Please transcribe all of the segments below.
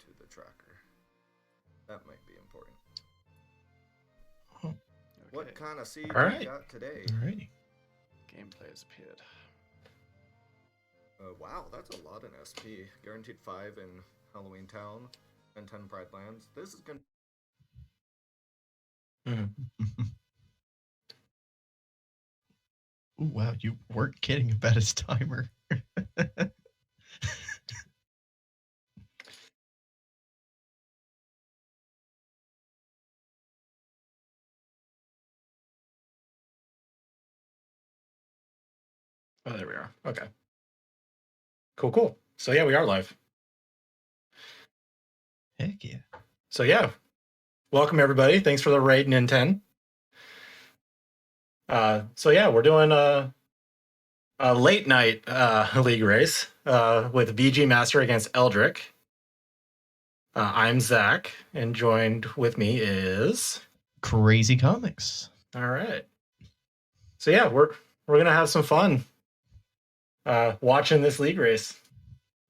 into the tracker. That might be important. Okay. What kind of seed we got today? Alrighty. Gameplay has appeared. Wow, that's a lot in SP. Guaranteed 5 in Halloween Town and 10 Pride Lands. This is gonna. Ooh, wow, you weren't kidding about his timer. Oh, there we are. Okay. Cool. So yeah, we are live. Heck yeah. So yeah, welcome everybody. Thanks for the raid in 10. So yeah, we're doing a late night league race with VGmaster against Eldric. I'm Zach, and joined with me is Crazy Comics. All right. So yeah, we're gonna have some fun watching this league race.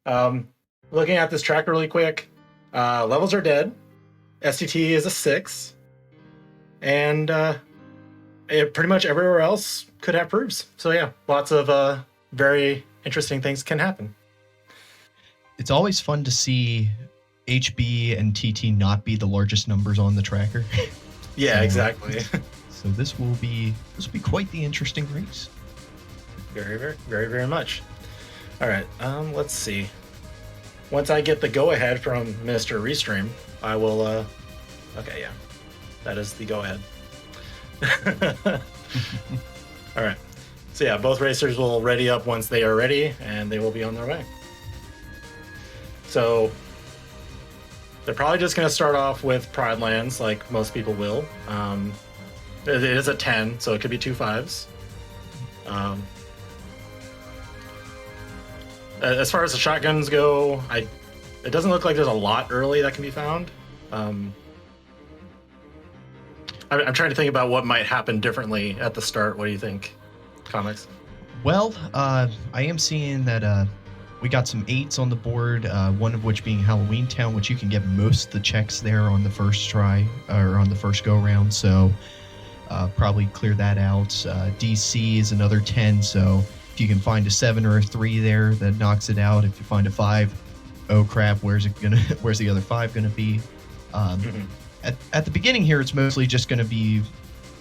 Looking at this track really quick, levels are dead. STT is a 6, and pretty much everywhere else could have proofs. So yeah, lots of very interesting things can happen. It's always fun to see HB and TT not be the largest numbers on the tracker. Yeah, exactly. So this will be quite the interesting race. Very much. All right, let's see. Once I get the go-ahead from Mr. Restream, I will, okay, yeah, that is the go-ahead. All right, so yeah, both racers will ready up once they are ready, and they will be on their way. So they're probably just going to start off with Pride Lands, like most people will. It is a 10, so it could be 2 5s. As far as the shotguns go, it doesn't look like there's a lot early that can be found. I'm trying to think about what might happen differently at the start. What do you think, Comics? Well, I am seeing that we got some 8s on the board, one of which being Halloween Town, which you can get most of the checks there on the first try, or on the first go-round, so probably clear that out. DC is another 10, so if you can find a 7 or a 3 there, that knocks it out. If you find a 5, oh crap, where's the other 5 gonna be? At the beginning here, it's mostly just gonna be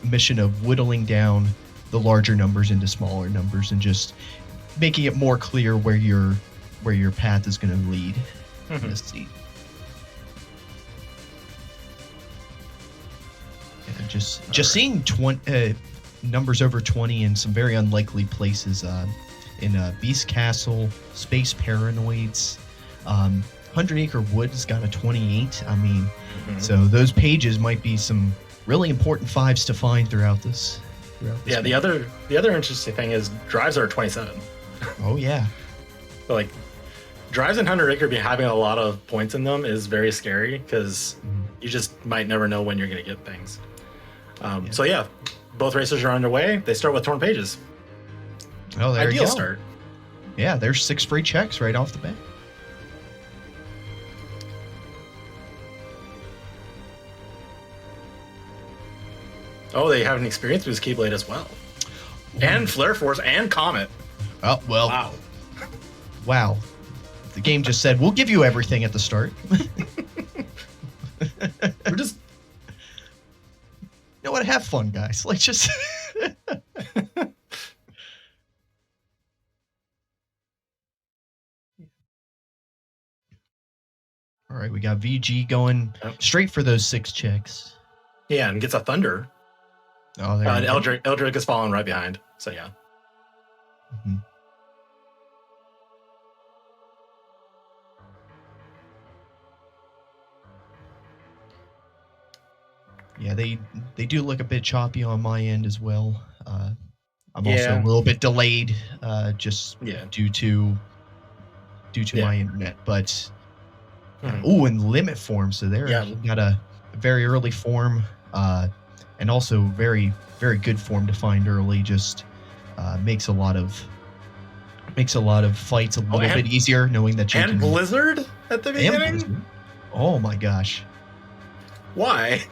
a mission of whittling down the larger numbers into smaller numbers and just making it more clear where your path is gonna lead. Let's see. Yeah, just seeing numbers over 20 in some very unlikely places, in Beast Castle, Space Paranoids, 100 Acre Wood's got a 28. I mean, so those pages might be some really important 5s to find throughout this. Yeah, the other interesting thing is drives are 27. Oh yeah. So like drives in 100 Acre having a lot of points in them is very scary because you just might never know when you're going to get things. So yeah, both racers are underway. They start with torn pages. Oh, there Ideal you go. start. Yeah, there's 6 free checks right off the bat. Oh, they have an experience boost Keyblade as well. And Flare Force and Comet. Oh, well. Wow. Wow. The game just said, we'll give you everything at the start. We're just... You know what? Have fun, guys. Like, just... All right, we got VG going straight for those 6 checks. Yeah, and gets a Thunder. Oh, there And Eldric is following right behind. So yeah. Yeah, they do look a bit choppy on my end as well. I'm also a little bit delayed, just due to my internet. But in limit form, so there got a very early form, and also very very good form to find early. Just makes a lot of fights a little bit easier, knowing that you can. And Blizzard at the beginning. Oh my gosh. Why?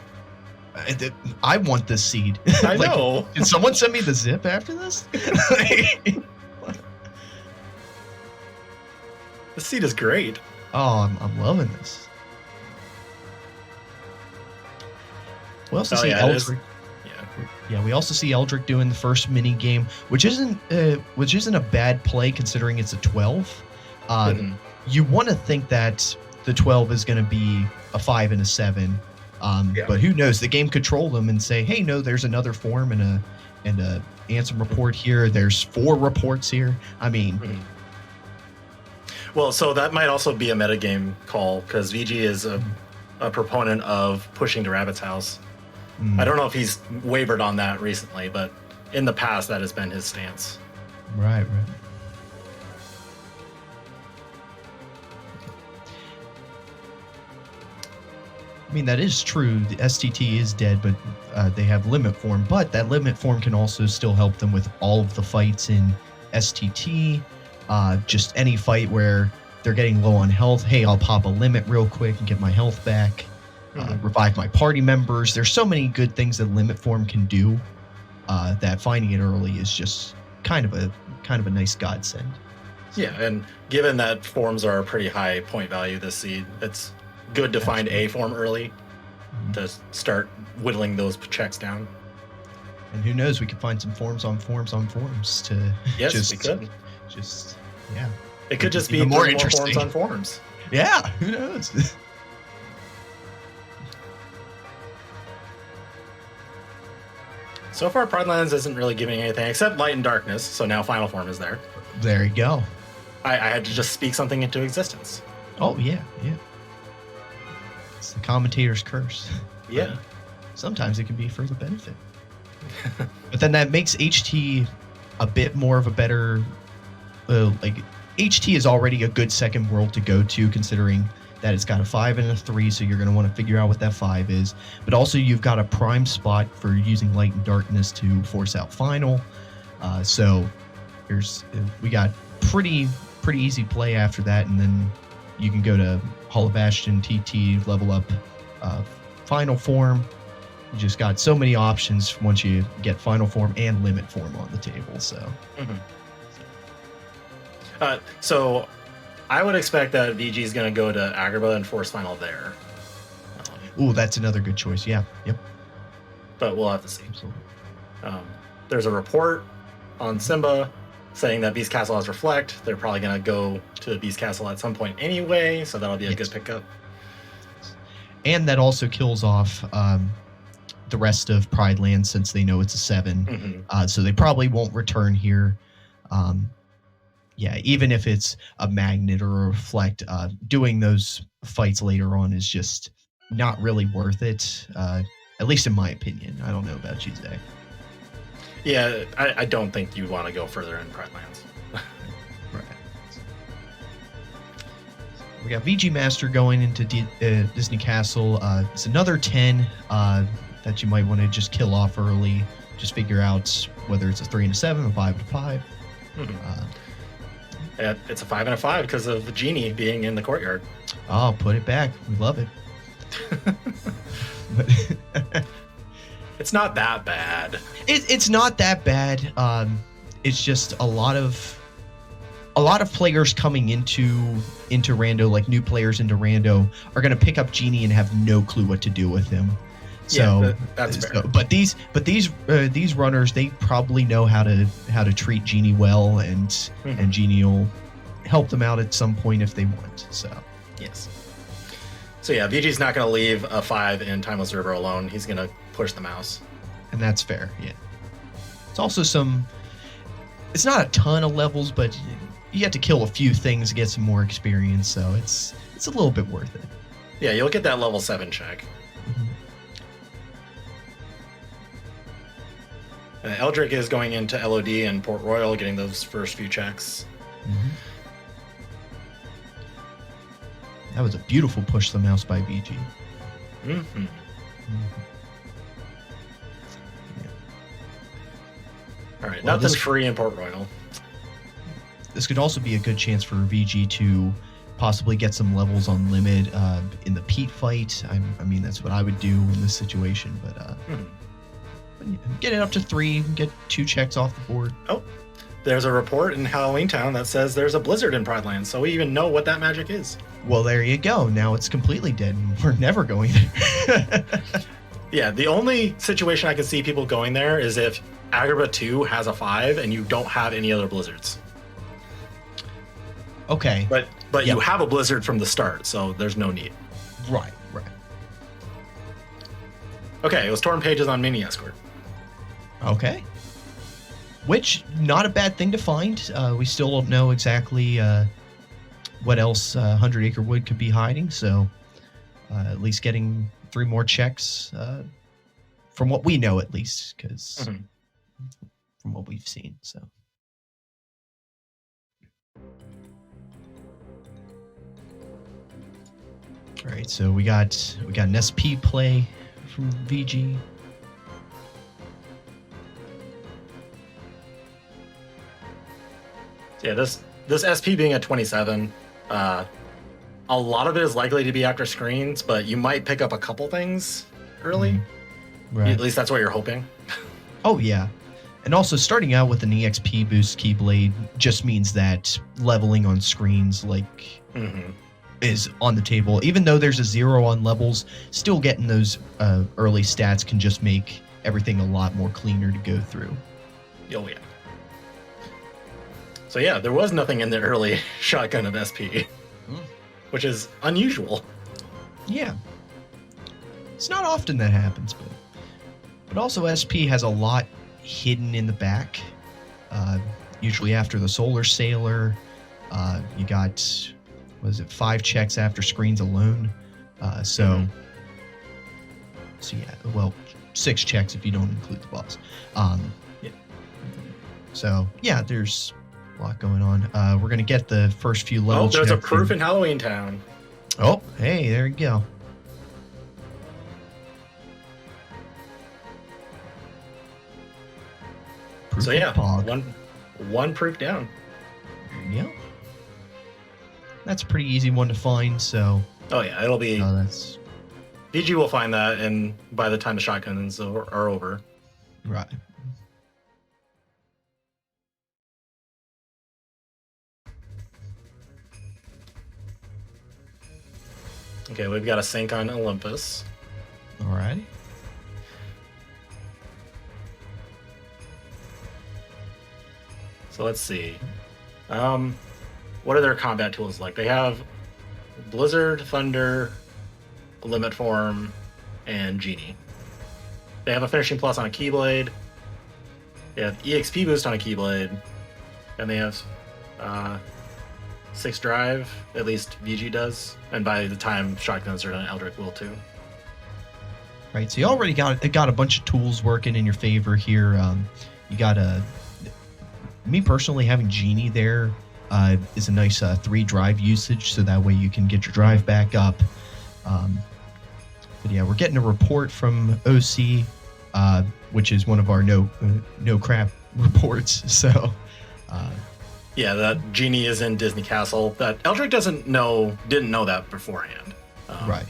I want this seed. I know. Can someone send me the zip after this? The seed is great. Oh, I'm loving this. We also see Eldric. Yeah, we also see Eldric doing the first mini game, which isn't a bad play considering it's a 12. You want to think that the 12 is going to be a 5 and a 7, but who knows? The game could troll them and say, "Hey, no, there's another form and a answer report here. There's 4 reports here." I mean, well, so that might also be a metagame call because VG is a proponent of pushing to Rabbit's house. I don't know if he's wavered on that recently, but in the past, that has been his stance. Right. I mean, that is true. The STT is dead, but they have limit form. But that limit form can also still help them with all of the fights in STT. Just any fight where they're getting low on health. Hey, I'll pop a limit real quick and get my health back. Revive my party members. There's so many good things that limit form can do that finding it early is just kind of a nice godsend. Yeah, and given that forms are a pretty high point value this seed, it's good to find a form early to start whittling those checks down. And who knows, we could find some forms on forms on forms to we could. It could just be more forms on forms. Yeah, who knows? So far, Pride Lands isn't really giving anything except Light and Darkness, so now Final Form is there. There you go. I had to just speak something into existence. Oh, yeah. It's the commentator's curse. Yeah. But sometimes it can be for the benefit. But then that makes HT a bit more of a better... HT is already a good second world to go to, considering that it's got a 5 and a 3, so you're going to want to figure out what that 5 is. But also you've got a prime spot for using Light and Darkness to force out Final. So we got pretty easy play after that, and then you can go to Hall of Bastion, TT, level up Final Form. You just got so many options once you get Final Form and Limit Form on the table. So, so I would expect that VG is going to go to Agrabah and force Final there. Ooh, that's another good choice. Yeah, yep. But we'll have to see. Absolutely. There's a report on Simba saying that Beast Castle has Reflect. They're probably going to go to Beast Castle at some point anyway, so that'll be a good pickup. And that also kills off the rest of Pride Land since they know it's a 7. So they probably won't return here. Even if it's a Magnet or a Reflect, doing those fights later on is just not really worth it, at least in my opinion. I don't know about you, Zach. Yeah, I don't think you want to go further in Pride Lands. Right. We got VGmaster going into Disney Castle. It's another 10 that you might want to just kill off early. Just figure out whether it's a 3 and a 7, a 5 and a 5. It's a 5 and a 5 because of the genie being in the courtyard. Oh, put it back. We love it. It's not that bad. It's not that bad. It's just a lot of players coming into Rando, like new players into Rando, are going to pick up Genie and have no clue what to do with him. So that's fair. But these runners, they probably know how to treat Genie well, and Genie will help them out at some point if they want. So yes. So yeah, VG's not going to leave a 5 in Timeless River alone. He's going to push the mouse. And that's fair, yeah. It's also it's not a ton of levels, but you have to kill a few things to get some more experience, so it's a little bit worth it. Yeah, you'll get that level 7 check. Eldric is going into LOD and Port Royal, getting those first few checks. That was a beautiful push the mouse by VG. Yeah. All right, nothing free in Port Royal. This could also be a good chance for VG to possibly get some levels on limit in the Pete fight. I mean, that's what I would do in this situation. But, but yeah, get it up to 3, get 2 checks off the board. Oh, there's a report in Halloween Town that says there's a blizzard in Pride Land, so we even know what that magic is. Well, there you go. Now it's completely dead, and we're never going there. Yeah, the only situation I can see people going there is if Agrabah 2 has a 5 and you don't have any other blizzards. Okay. But you have a blizzard from the start, so there's no need. Right. Okay, it was torn pages on Mini Escort. Okay. Which, not a bad thing to find. We still don't know exactly what else 100 Acre Wood could be hiding, so at least getting 3 more checks from what we know, at least, because from what we've seen, so. All right, so we got an SP play from VG. Yeah, this SP being at 27, a lot of it is likely to be after screens, but you might pick up a couple things early. Right. At least that's what you're hoping. Oh yeah, and also starting out with an EXP boost Keyblade just means that leveling on screens is on the table. Even though there's a 0 on levels, still getting those early stats can just make everything a lot more cleaner to go through. Oh yeah. So yeah, there was nothing in the early shotgun of SP, which is unusual. Yeah, it's not often that happens, but also SP has a lot hidden in the back. Usually after the Solar Sailor, you got, what is it, 5 checks after screens alone. So yeah, well, 6 checks if you don't include the boss. So yeah, there's a lot going on. We're gonna get the first few levels. Oh, there's a proof in Halloween Town. Oh, hey, there you go. Proof So yeah, Pog. one proof down. Yeah, that's a pretty easy one to find. So Oh yeah, it'll be. that's VG will find that, and by the time the shotguns are over. right. Okay, we've got a sync on Olympus. All right. So let's see. What are their combat tools like? They have Blizzard, Thunder, Limit Form, and Genie. They have a Finishing Plus on a Keyblade. They have EXP Boost on a Keyblade. And they have 6 Drive, at least VG does. And by the time shotguns are done, Eldric will too. Right. So you already got a bunch of tools working in your favor here. You got me personally having Genie there is a nice 3 drive usage, so that way you can get your drive back up. But yeah, we're getting a report from OC, which is one of our no crap reports. So yeah, that Genie is in Disney Castle. That Eldric didn't know that beforehand. right.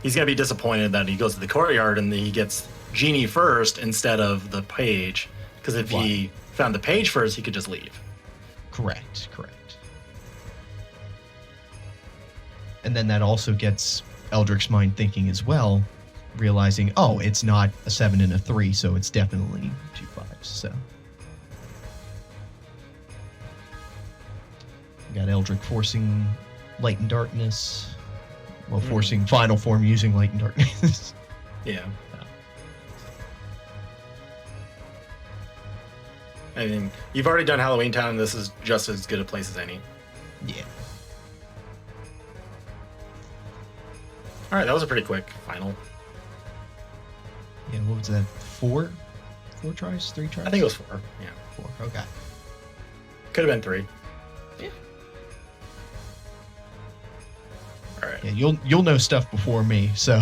He's gonna be disappointed that he goes to the courtyard and he gets Genie first instead of the page. Because if he found the page first, he could just leave. Correct. And then that also gets Eldric's mind thinking as well, realizing, oh, it's not a 7 and a 3, so it's definitely 2 5s. So we got Eldric forcing Light and Darkness, forcing Final Form using Light and Darkness. Yeah. I mean, you've already done Halloween Town, and this is just as good a place as any. Yeah. All right, that was a pretty quick final. Yeah, what was that? 4 tries? 3 tries? I think it was 4. Yeah. 4, okay. Could have been 3. Yeah. All right. Yeah, you'll know stuff before me, so.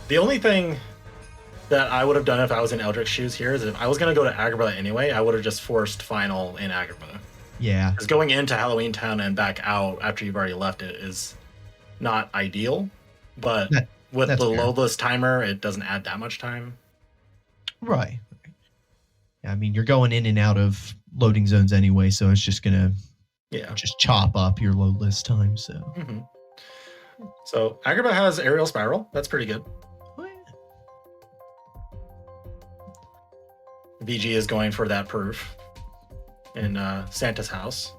The only thing that I would have done if I was in Eldric's shoes here is if I was going to go to Agrabah anyway, I would have just forced final in Agrabah. Yeah. Because going into Halloween Town and back out after you've already left it is not ideal. But with that's the fair. loadless timer, it doesn't add that much time. Right. I mean, you're going in and out of loading zones anyway, so it's just gonna just chop up your loadless time. So. Mm-hmm. So Agrabah has aerial spiral. That's pretty good. Oh, yeah. VG is going for that proof in Santa's house.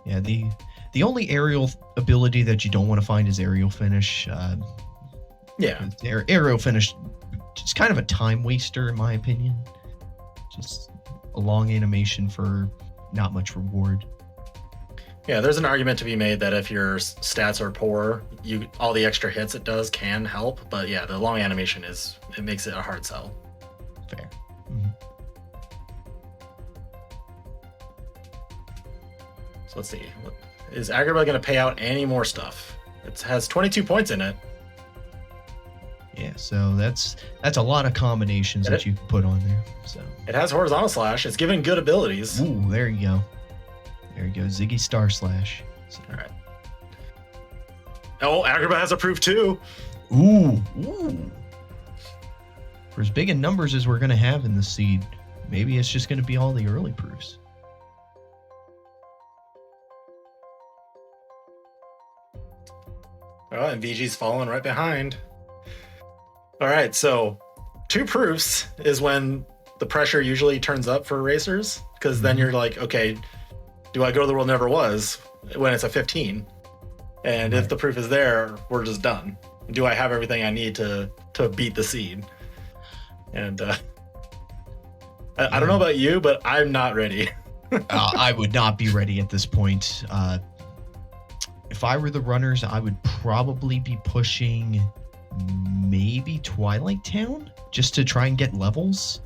Yeah, the only aerial ability that you don't want to find is aerial finish. Aerial finish is kind of a time waster in my opinion. Just a long animation for not much reward. Yeah, there's an argument to be made that if your stats are poor, all the extra hits it does can help. But yeah, the long animation it makes it a hard sell. Fair. Mm-hmm. So let's see. Is Agrabah going to pay out any more stuff? It has 22 points in it. Yeah, so that's a lot of combinations that you can put on there. So it has horizontal slash. It's given good abilities. Ooh, there you go. There you go, Ziggy Star Slash. So. All right. Oh, Agrabah has a proof too. Ooh. For as big in numbers as we're going to have in the seed, maybe it's just going to be all the early proofs. Oh, and VG's following right behind. All right, so 2 proofs is when the pressure usually turns up for racers, because then you're like, okay, do I go to the world never was when it's a 15? And if the proof is there, we're just done. Do I have everything I need to beat the seed? And I don't know about you, but I'm not ready. I would not be ready at this point. If I were the runners, I would probably be pushing maybe Twilight Town just to try and get levels,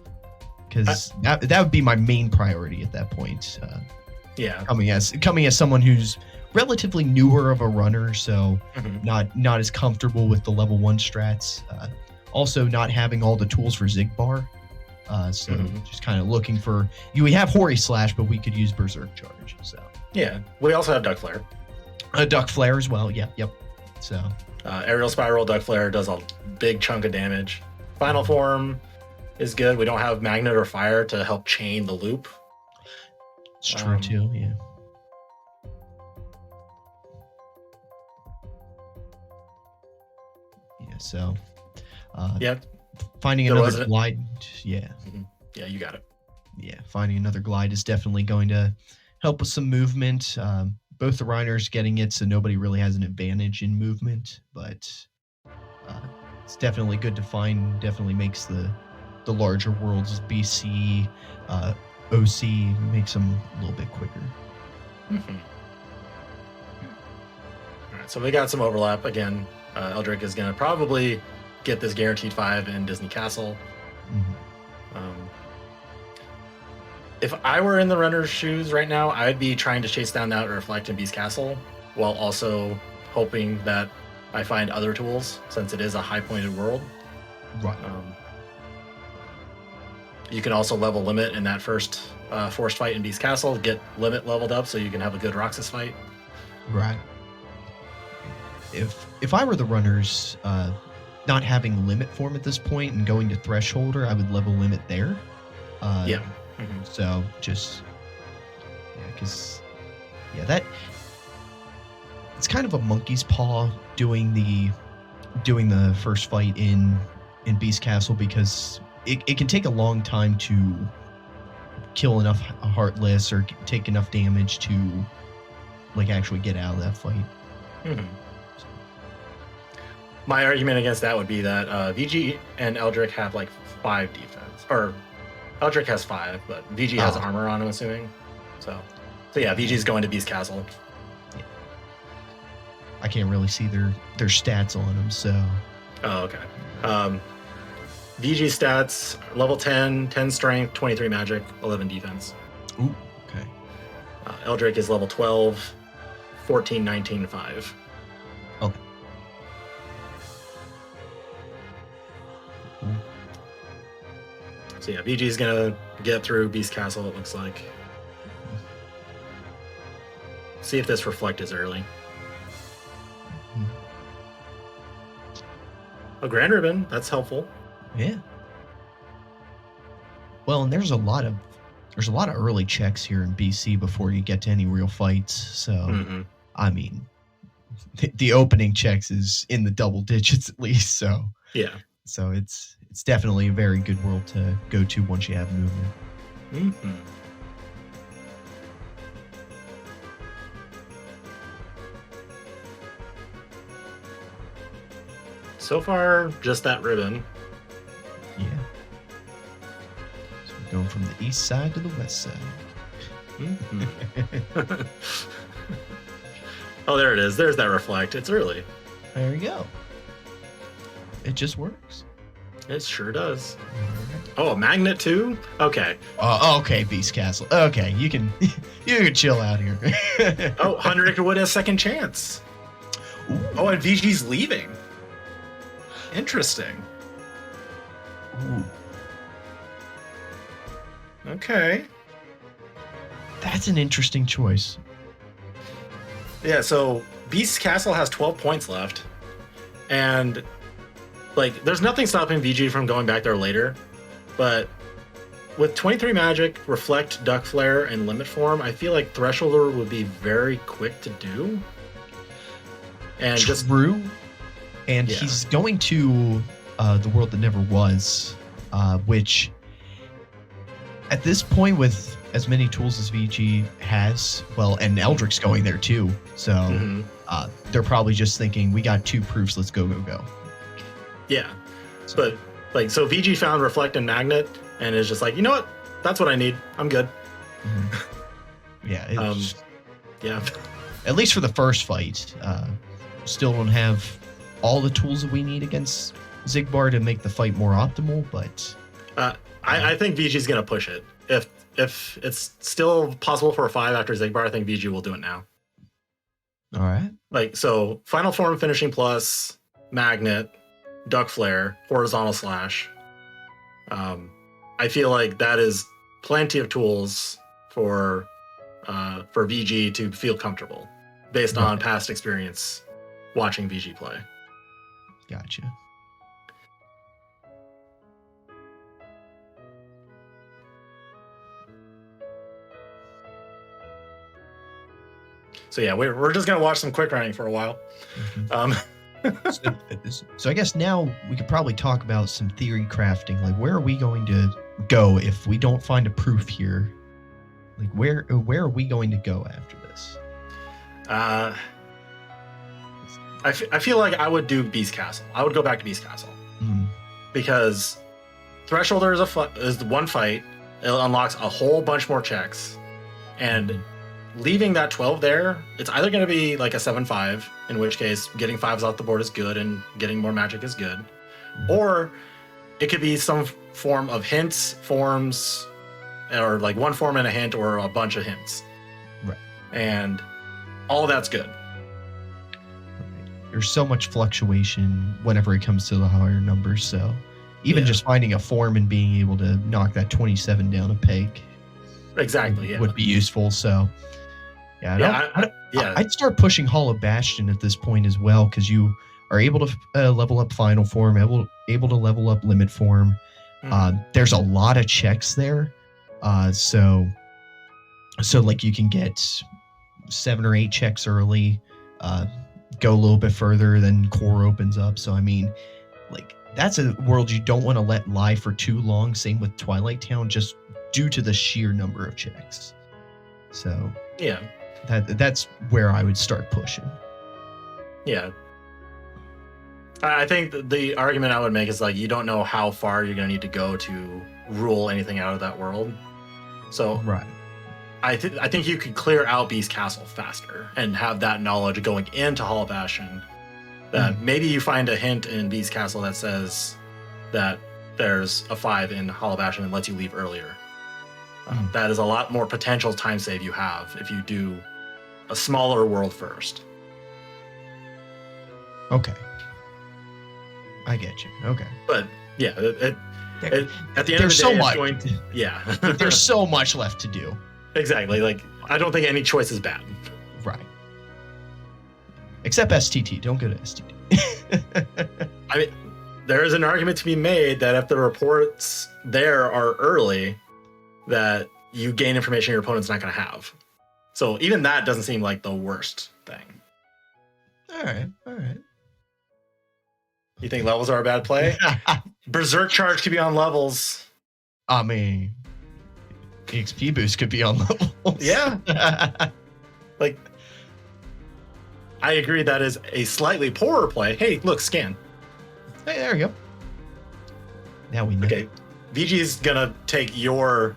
because that would be my main priority at that point. Coming as someone who's relatively newer of a runner, so not as comfortable with the level 1 strats. Also, not having all the tools for Zigbar. Just kind of looking for we have Hori Slash, but we could use Berserk Charge. So yeah, we also have Duck Flare. Duck Flare as well. Yep. So aerial spiral, Duck Flare does a big chunk of damage. Final form is good. We don't have magnet or fire to help chain the loop. It's true too. Yeah. Yeah. So. Finding another glide. Yeah. Yeah, you got it. Yeah, finding another glide is definitely going to help with some movement. Both the Rhiners getting it, so nobody really has an advantage in movement, but it's definitely good to find. Definitely makes the larger worlds, BC, OC, makes them a little bit quicker. All right, so we got some overlap again. Eldric is going to probably get this guaranteed 5 in Disney Castle. If I were in the runner's shoes right now, I'd be trying to chase down that Reflect in Beast Castle, while also hoping that I find other tools, since it is a high-pointed world. Right. You can also level Limit in that first forced fight in Beast Castle, get Limit leveled up so you can have a good Roxas fight. Right. If I were the runners, not having Limit form at this point and going to Thresholder, I would level Limit there. So just because that it's kind of a monkey's paw doing the first fight in Beast Castle, because it can take a long time to kill enough Heartless or take enough damage to actually get out of that fight. My argument against that would be that VG and Eldric have 5 defense, or Eldric has 5, but VG has armor on, I'm assuming. So yeah, VG's going to Beast Castle. Yeah. I can't really see their stats on them, so. Oh, okay. VG stats: level 10, 10 strength, 23 magic, 11 defense. Ooh, okay. Eldric is level 12, 14, 19, 5. Okay. So yeah, VG's gonna get through Beast Castle, it looks like. see if this reflect is early. A Grand Ribbon, that's helpful. Yeah. Well, and there's a lot of early checks here in BC before you get to any real fights. So, I mean, the opening checks is in the double digits at least. So yeah. So it's definitely a very good world to go to once you have movement. So far, just that ribbon. Yeah. So we're going from the east side to the west side. Oh, there it is. There's that reflect. It's early. There you go. It just works. It sure does. Oh, a magnet too? Okay. Okay, Beast Castle. Okay, you can chill out here. Oh, 100 Wood has second chance. Ooh. Oh, and VG's leaving. Interesting. Ooh. Okay. That's an interesting choice. Yeah, so Beast Castle has 12 points left. And, like, there's nothing stopping VG from going back there later. But with 23 magic, Reflect, Duck Flare, and Limit Form, I feel like Thresholder would be very quick to do. And True. And yeah. He's going to the world that never was, which at this point, with as many tools as VG has, well, and Eldric's going there too, so they're probably just thinking, we got 2 proofs, let's go. Yeah, so. But VG found Reflect and Magnet, and is just like, you know what? That's what I need. I'm good. Yeah. Yeah. At least for the first fight, still don't have all the tools that we need against Xigbar to make the fight more optimal, but I think VG's gonna push it. If it's still possible for a 5 after Xigbar, I think VG will do it now. All right. Like, so Final Form, Finishing Plus, Magnet, Duck Flare, Horizontal Slash. I feel like that is plenty of tools for VG to feel comfortable based on past experience watching VG play. Gotcha. So yeah, we're just gonna watch some quick running for a while. So I guess now we could probably talk about some theory crafting. Like, where are we going to go if we don't find a proof here? Like, where are we going to go after this? I feel like I would do Beast Castle. I would go back to Beast Castle because Thresholder is the one fight. It unlocks a whole bunch more checks, and leaving that 12 there, it's either going to be like a 7-5, in which case getting 5s off the board is good and getting more magic is good, or it could be some form of hints, forms, or like one form and a hint, or a bunch of hints. Right. And all that's good. There's so much fluctuation whenever it comes to the higher numbers, so even just finding a form and being able to knock that 27 down a peg would be useful. So I'd start pushing Hollow Bastion at this point as well, because you are able to level up Final Form, able to level up Limit Form. There's a lot of checks there, so like you can get 7 or 8 checks early, go a little bit further, then Core opens up. So I mean, like, that's a world you don't want to let lie for too long. Same with Twilight Town, just due to the sheer number of checks. So yeah. That's where I would start pushing. Yeah. I think the argument I would make is, like, you don't know how far you're going to need to go to rule anything out of that world. So right. I think you could clear out Beast Castle faster and have that knowledge going into Hollow Bastion. That maybe you find a hint in Beast Castle that says that there's a 5 in Hollow Bastion and lets you leave earlier. That is a lot more potential time save you have if you do a smaller world first. Okay. I get you. Okay. But yeah, at the end of the day, there's so much. Yeah. There's so much left to do. Exactly. Like, I don't think any choice is bad. Right. Except STT. Don't go to STT. I mean, there is an argument to be made that if the reports there are early, that you gain information your opponent's not going to have. So even that doesn't seem like the worst thing. All right. You think levels are a bad play? Berserk Charge could be on levels. I mean, EXP boost could be on levels. Yeah. Like, I agree that is a slightly poorer play. Hey, look, scan. Hey, there we go. Now we know. Okay, VG's gonna take your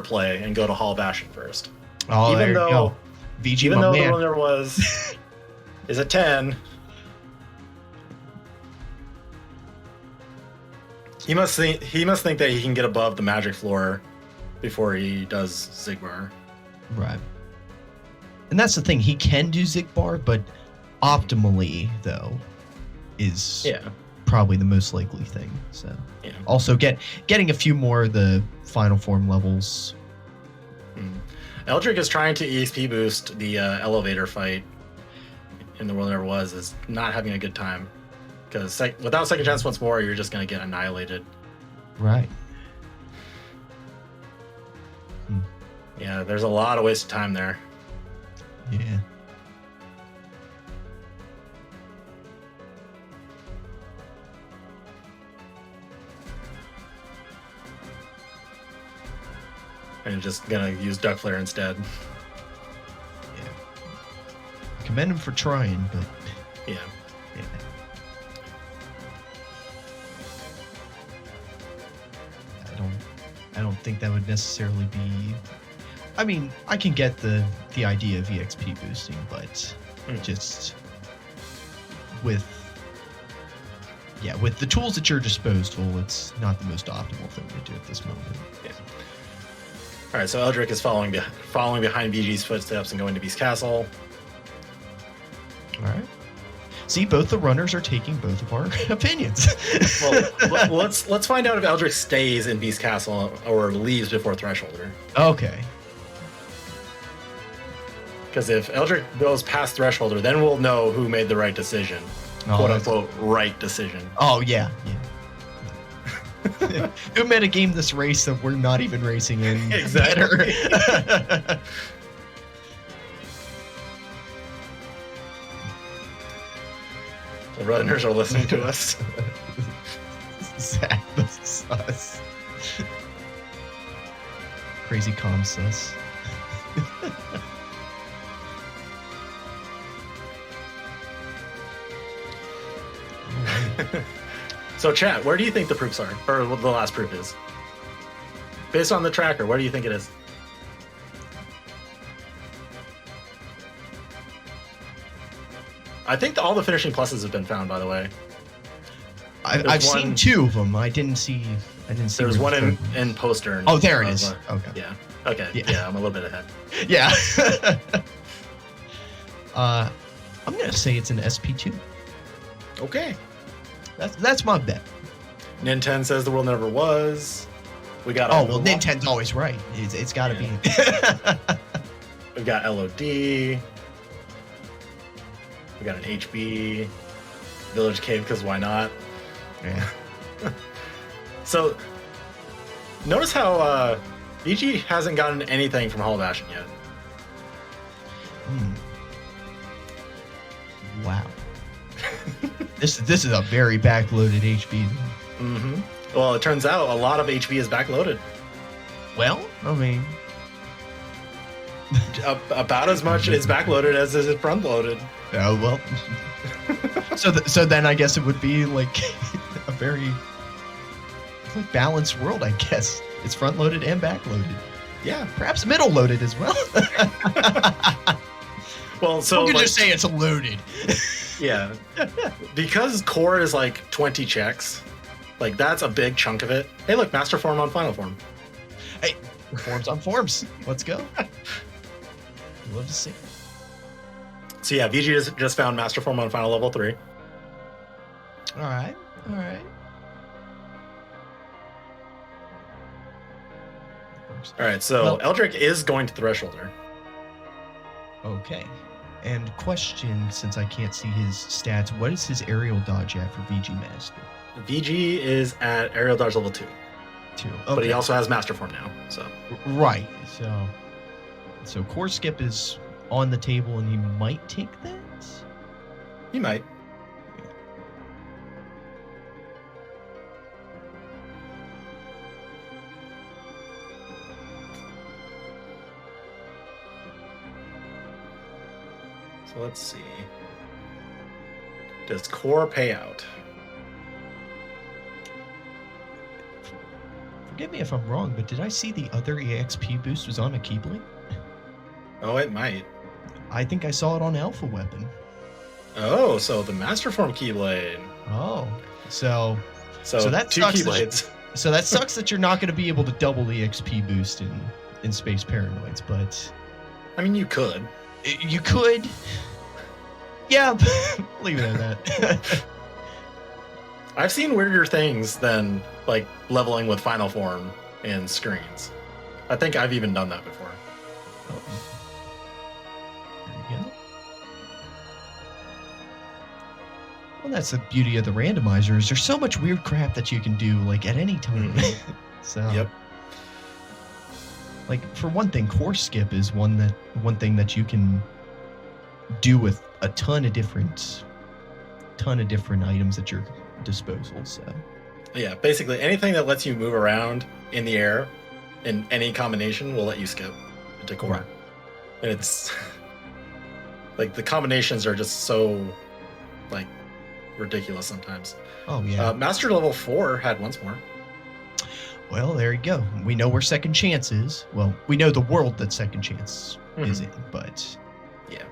play and go to Hall of Ashen first. Oh, Even there you though, go. VG, even my though man. the one there was is a 10. He must think that he can get above the magic floor before he does Zigbar. Right. And that's the thing. He can do Zigbar, but optimally, though, is probably the most likely thing. So, also getting a few more of the final form levels. Eldric is trying to EXP boost the elevator fight in The World Never Was, is not having a good time. Because without second chance once more, you're just going to get annihilated. Right. Yeah, there's a lot of wasted time there. Yeah. And just going to use Duck Flare instead. Yeah. Commend him for trying, but... Yeah. I don't think that would necessarily be... I mean, I can get the idea of EXP boosting, but just with the tools at your disposal, it's not the most optimal thing to do at this moment. Yeah. All right, so Eldric is following behind VG's footsteps and going to Beast Castle. All right. See, both the runners are taking both of our opinions. Well, let's find out if Eldric stays in Beast Castle or leaves before Thresholder. Okay. Because if Eldric goes past Thresholder, then we'll know who made the right decision. Quote unquote right decision. Oh yeah. Who metagamed this race that we're not even racing in? Exactly. The runners are listening to us. Zach, this is us. Crazy comm sus. So, chat, where do you think the proofs are? Or the last proof is? Based on the tracker, where do you think it is? I think all the finishing pluses have been found, by the way. I've seen two of them. I didn't see. There's one in poster. Oh, there it is. Okay. Yeah. Okay. Yeah, I'm a little bit ahead. Yeah. I'm gonna say it's an SP2. Okay. That's my bet. Nintendo says The World Never Was. We got. Oh well, Nintendo's always right. It's got to be. We've got LOD. We got an HB. Village Cave, because why not? Yeah. So, notice how VG hasn't gotten anything from Hall of Ashen yet. Wow. This is a very backloaded HB. Mm-hmm. Well, it turns out a lot of HB is backloaded. Well, I mean, about as much is backloaded as is front-loaded. Oh well. So then I guess it would be like a very balanced world. I guess it's front-loaded and back-loaded. Yeah, perhaps middle-loaded as well. Well, so we can just say it's loaded. Yeah, because core is like 20 checks. Like that's a big chunk of it. Hey, look, master form on final form. Hey, forms on forms. Let's go. Love to see. So yeah, VG just found master form on final level 3. All right. All right. So Eldric is going to Thresholder. Okay. And question, since I can't see his stats, what is his aerial dodge at for VGmaster? VG is at aerial dodge level 2. 2. Okay. But he also has master form now, so. Right. So core skip is on the table, and he might take that. He might. So let's see. Does core pay out? Forgive me if I'm wrong, but did I see the other EXP boost was on a Keyblade? Oh, it might. I think I saw it on Alpha Weapon. Oh, so the master form Keyblade. Oh, so that 2 sucks. Keyblades. So that sucks that you're not going to be able to double the XP boost in Space Paranoids, but I mean, you could. you could. Yeah, leave it at that. I've seen weirder things than like leveling with final form in screens. I think I've even done that before. Oh. There we go. Well, that's the beauty of the randomizers. There's so much weird crap that you can do, like, at any time. So, Yep. Like, for one thing, core skip is one thing that you can do with a ton of different items at your disposal. So, Yeah, basically anything that lets you move around in the air in any combination will let you skip into core. Right. And it's like the combinations are just so like ridiculous sometimes. oh yeah. Master level 4 had once more. Well, there you go. We know where second chance is. Well, we know the world that second chance is in, but Yeah.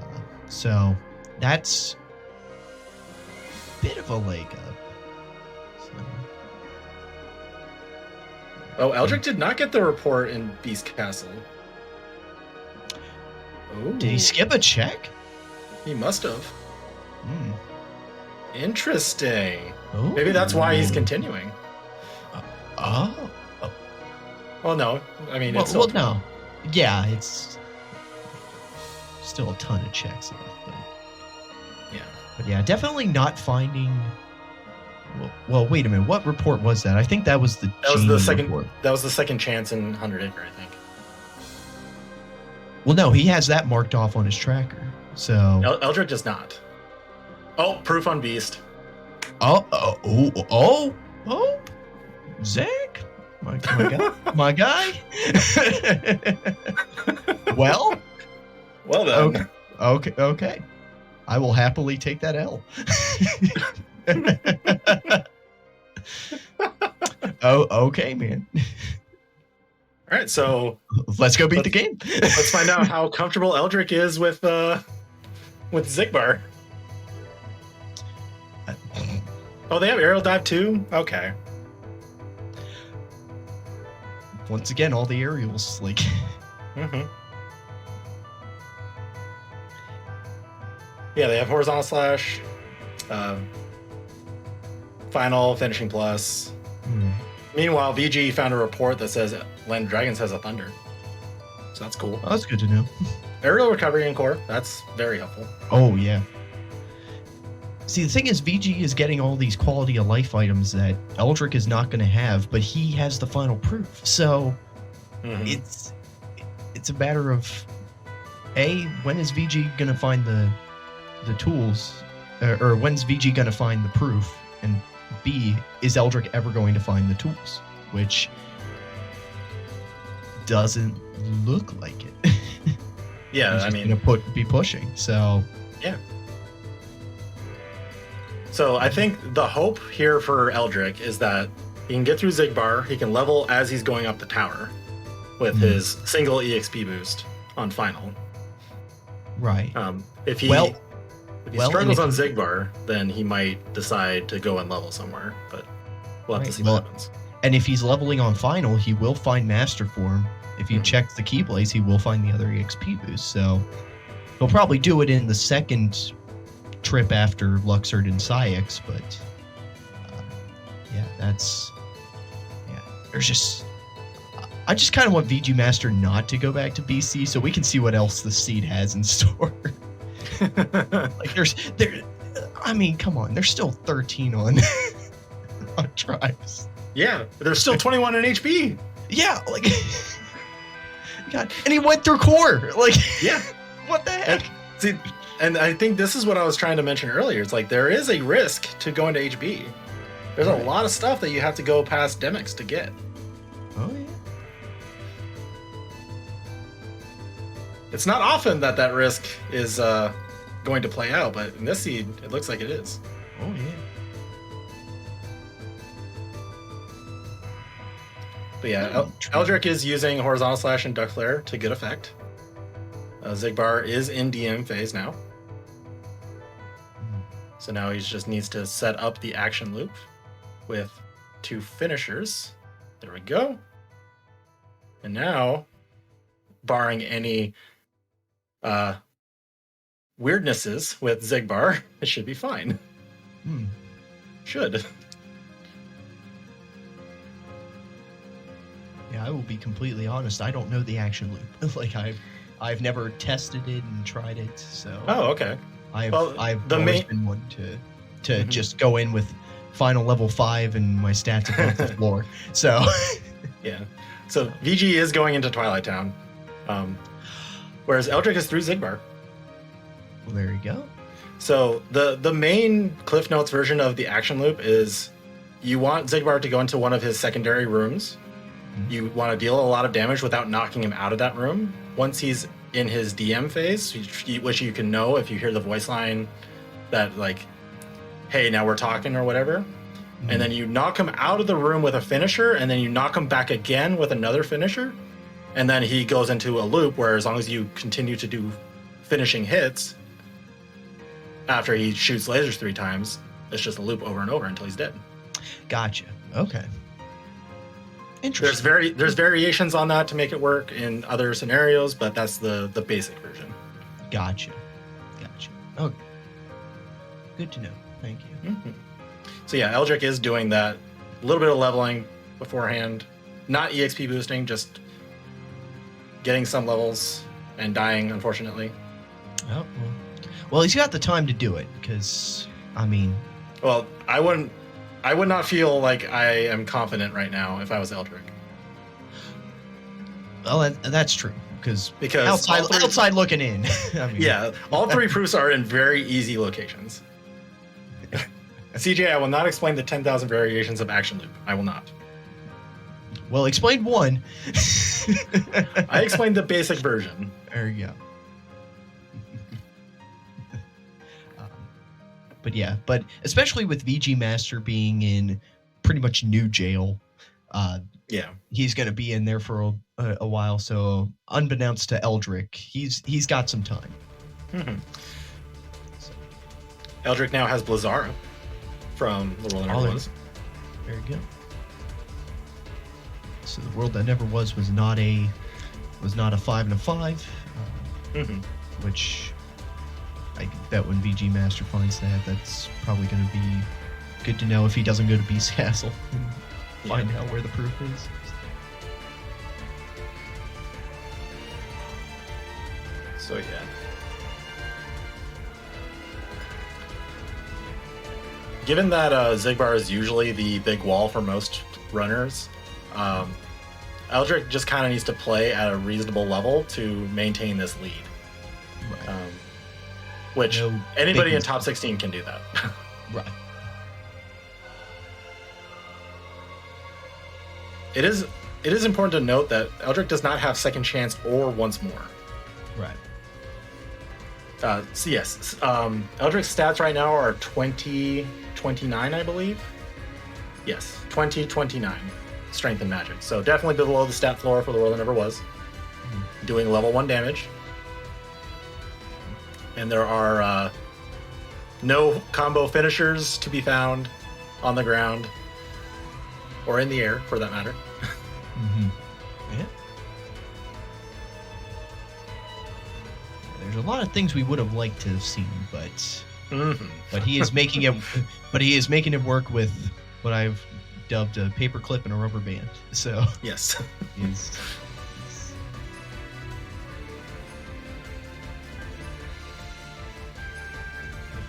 so that's a bit of a leg up. So, Oh, Eldric did not get the report in Beast Castle. Oh, did he skip a check? He must have. Hmm. Interesting. Oh. Maybe that's why he's continuing. Oh. Well, no. I mean, Well, it's still no. Yeah, it's still a ton of checks left, but Yeah. But yeah, definitely not finding. Well, wait a minute. What report was that? I think that was the. That was the Genie second. report. That was the second chance in 100 Acre, I think. Well, no, he has that marked off on his tracker. So. Eldric does not. Oh, proof on Beast. Oh, Zach, my guy. Well, Well done. okay. I will happily take that L. Oh, okay, man. All right, so Let's go beat the game. let's find out how comfortable Eldric is with Zigbar. Oh, they have aerial dive too? Okay. Once again, all the aerials, like. Mm-hmm. Yeah, they have horizontal slash, final, finishing plus. Meanwhile, VG found a report that says Land Dragons has a thunder. So that's cool. Oh, that's good to know. Aerial recovery in core, that's very helpful. Oh, yeah. See, the thing is, VG is getting all these quality of life items that Eldric is not going to have, but he has the final proof. So it's a matter of, A, when is VG going to find the tools, or when's VG going to find the proof, and B, is Eldric ever going to find the tools, which doesn't look like it. Yeah, I mean, going to be pushing. So yeah. So I think the hope here for Eldric is that he can get through Zigbar, he can level as he's going up the tower with his single EXP boost on final. Right. If he struggles on Zigbar, then he might decide to go and level somewhere, but we'll have to see what happens. And if he's leveling on final, he will find Master Form. If he checks the Keyblades, he will find the other EXP boost. So he'll probably do it in the second trip after Luxord and Syx, but there's just I just kind of want VGmaster not to go back to BC so we can see what else the seed has in store. Like I mean, come on, there's still 13 on on tribes. Yeah, there's still 21 in HP. Yeah, like God, and he went through core. Like, yeah, what the heck? And I think this is what I was trying to mention earlier. It's like there is a risk to going to HB. There's a lot of stuff that you have to go past Demix to get. Oh yeah. It's not often that risk is going to play out, but in this seed, it looks like it is. Oh yeah. But yeah, Eldric is using Horizontal Slash and Duck Flare to good effect. Xigbar is in DM phase now. So now he just needs to set up the action loop with 2 finishers. There we go. And now, barring any weirdnesses with Xigbar, it should be fine. Should. Yeah, I will be completely honest. I don't know the action loop. Like I've never tested it and tried it, so. Oh, okay. I've always been one to just go in with final level 5 and my stats above the floor. So. Yeah. So VG is going into Twilight Town, whereas Eldric is through Xigbar. Well, there you go. So the main Cliff Notes version of the action loop is you want Xigbar to go into one of his secondary rooms. You want to deal a lot of damage without knocking him out of that room. Once he's in his DM phase, which you can know if you hear the voice line that like, hey, now we're talking or whatever. And then you knock him out of the room with a finisher, and then you knock him back again with another finisher. And then he goes into a loop where as long as you continue to do finishing hits after he shoots lasers 3 times, it's just a loop over and over until he's dead. Gotcha. Okay. Interesting. There's variations on that to make it work in other scenarios, but that's the basic version. Gotcha. Oh, good to know. Thank you. So yeah, Eldric is doing that. A little bit of leveling beforehand. Not EXP boosting, just getting some levels and dying, unfortunately. Oh, well, he's got the time to do it, because, I mean... Well, I would not feel like I am confident right now if I was Eldric. Well, that's true, because outside looking in. I mean, yeah, all 3 proofs are in very easy locations. CJ, I will not explain the 10,000 variations of action loop. I will not. Well, explain one. I explained the basic version. There you go. But especially with VGmaster being in pretty much new jail, he's going to be in there for a while. So unbeknownst to Eldric, he's got some time. So. Eldric now has Blizzara from The World That Never Was. There you go. So The World That Never Was not a 5 and a 5, which I bet when VGmaster finds that's probably going to be good to know if he doesn't go to Beast Castle and find out where the proof is. So yeah. Given that Xigbar is usually the big wall for most runners, Eldric just kind of needs to play at a reasonable level to maintain this lead. Right. Which anybody in top 16 can do that. Right. It is important to note that Eldric does not have second chance or once more. Right. So yes, Eldric's stats right now are 20-29, I believe. Yes, 20-29 strength and magic. So definitely below the stat floor for The World That Never Was. Doing level 1 damage. And there are no combo finishers to be found on the ground or in the air, for that matter. Yeah. There's a lot of things we would have liked to have seen, but he is making it. But he is making it work with what I've dubbed a paperclip and a rubber band. So Yes. he's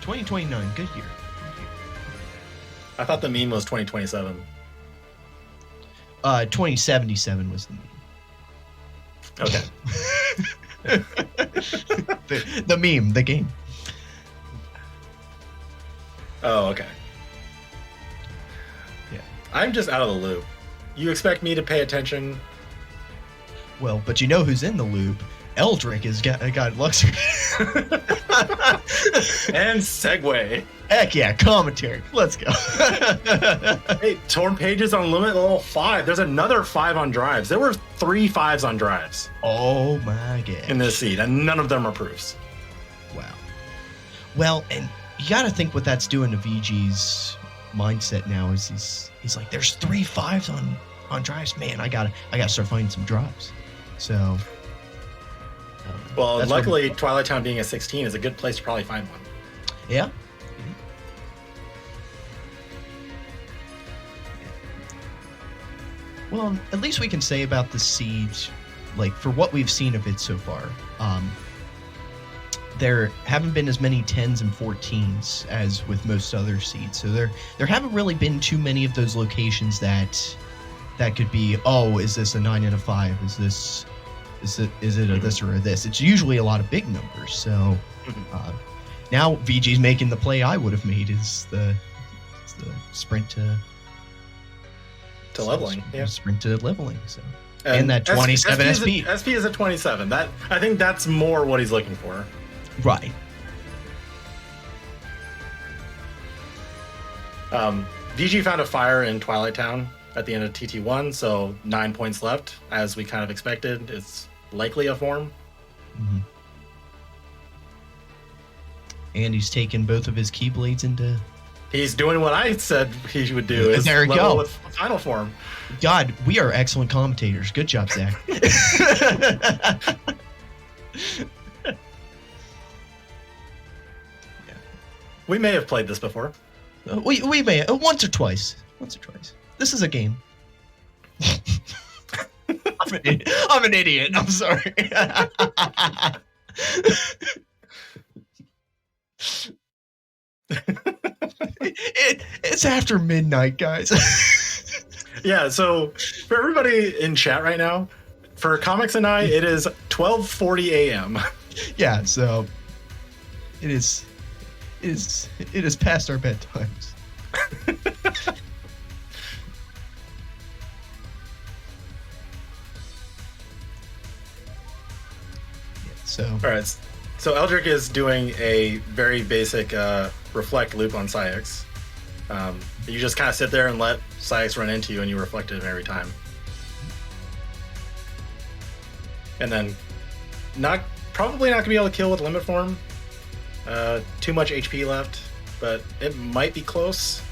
2029, good year. I thought the meme was 2027. 2077 was the meme. Okay. The meme, the game. Oh, okay. Yeah. I'm just out of the loop. You expect me to pay attention? Well, but you know who's in the loop? Eldric has got luxury. And segue. Heck yeah, commentary. Let's go. Hey, torn pages on limit level 5. There's another 5 on drives. There were 3 5s on drives Oh my god. in this seed, and none of them are proofs. Wow. Well, and you got to think what that's doing to VG's mindset now is he's like, there's 3 5s on drives. Man, I gotta start finding some drives. So. Well, that's luckily, Twilight Town being a 16 is a good place to probably find one. Yeah. Well, at least we can say about the siege, like for what we've seen of it so far, there haven't been as many 10s and 14s as with most other seeds. So there haven't really been too many of those locations that could be, oh, is this a 9 and a 5? Is it a this or a this? It's usually a lot of big numbers. So now VG's making the play I would have made is the sprint to leveling. Yeah. Sprint to leveling. So and that 27 SP. SP is a 27. That I think that's more what he's looking for. Right. VG found a fire in Twilight Town at the end of TT1, so 9 points left, as we kind of expected. It's likely a form. Mm-hmm. And he's taken both of his Keyblades into... He's doing what I said he would do. Is there you level go. With final form. God, we are excellent commentators. Good job, Zach. We may have played this before. We may once or twice. This is a game. I'm an idiot. I'm sorry. It's after midnight, guys. Yeah, so for everybody in chat right now, for Comics and I, it is 12:40 a.m. Yeah, so it is past our bedtimes. So All right, so Eldric is doing a very basic reflect loop on Syx. You just kind of sit there and let Syx run into you, and you reflect him every time. And then, probably not gonna be able to kill with limit form. Too much HP left, but it might be close.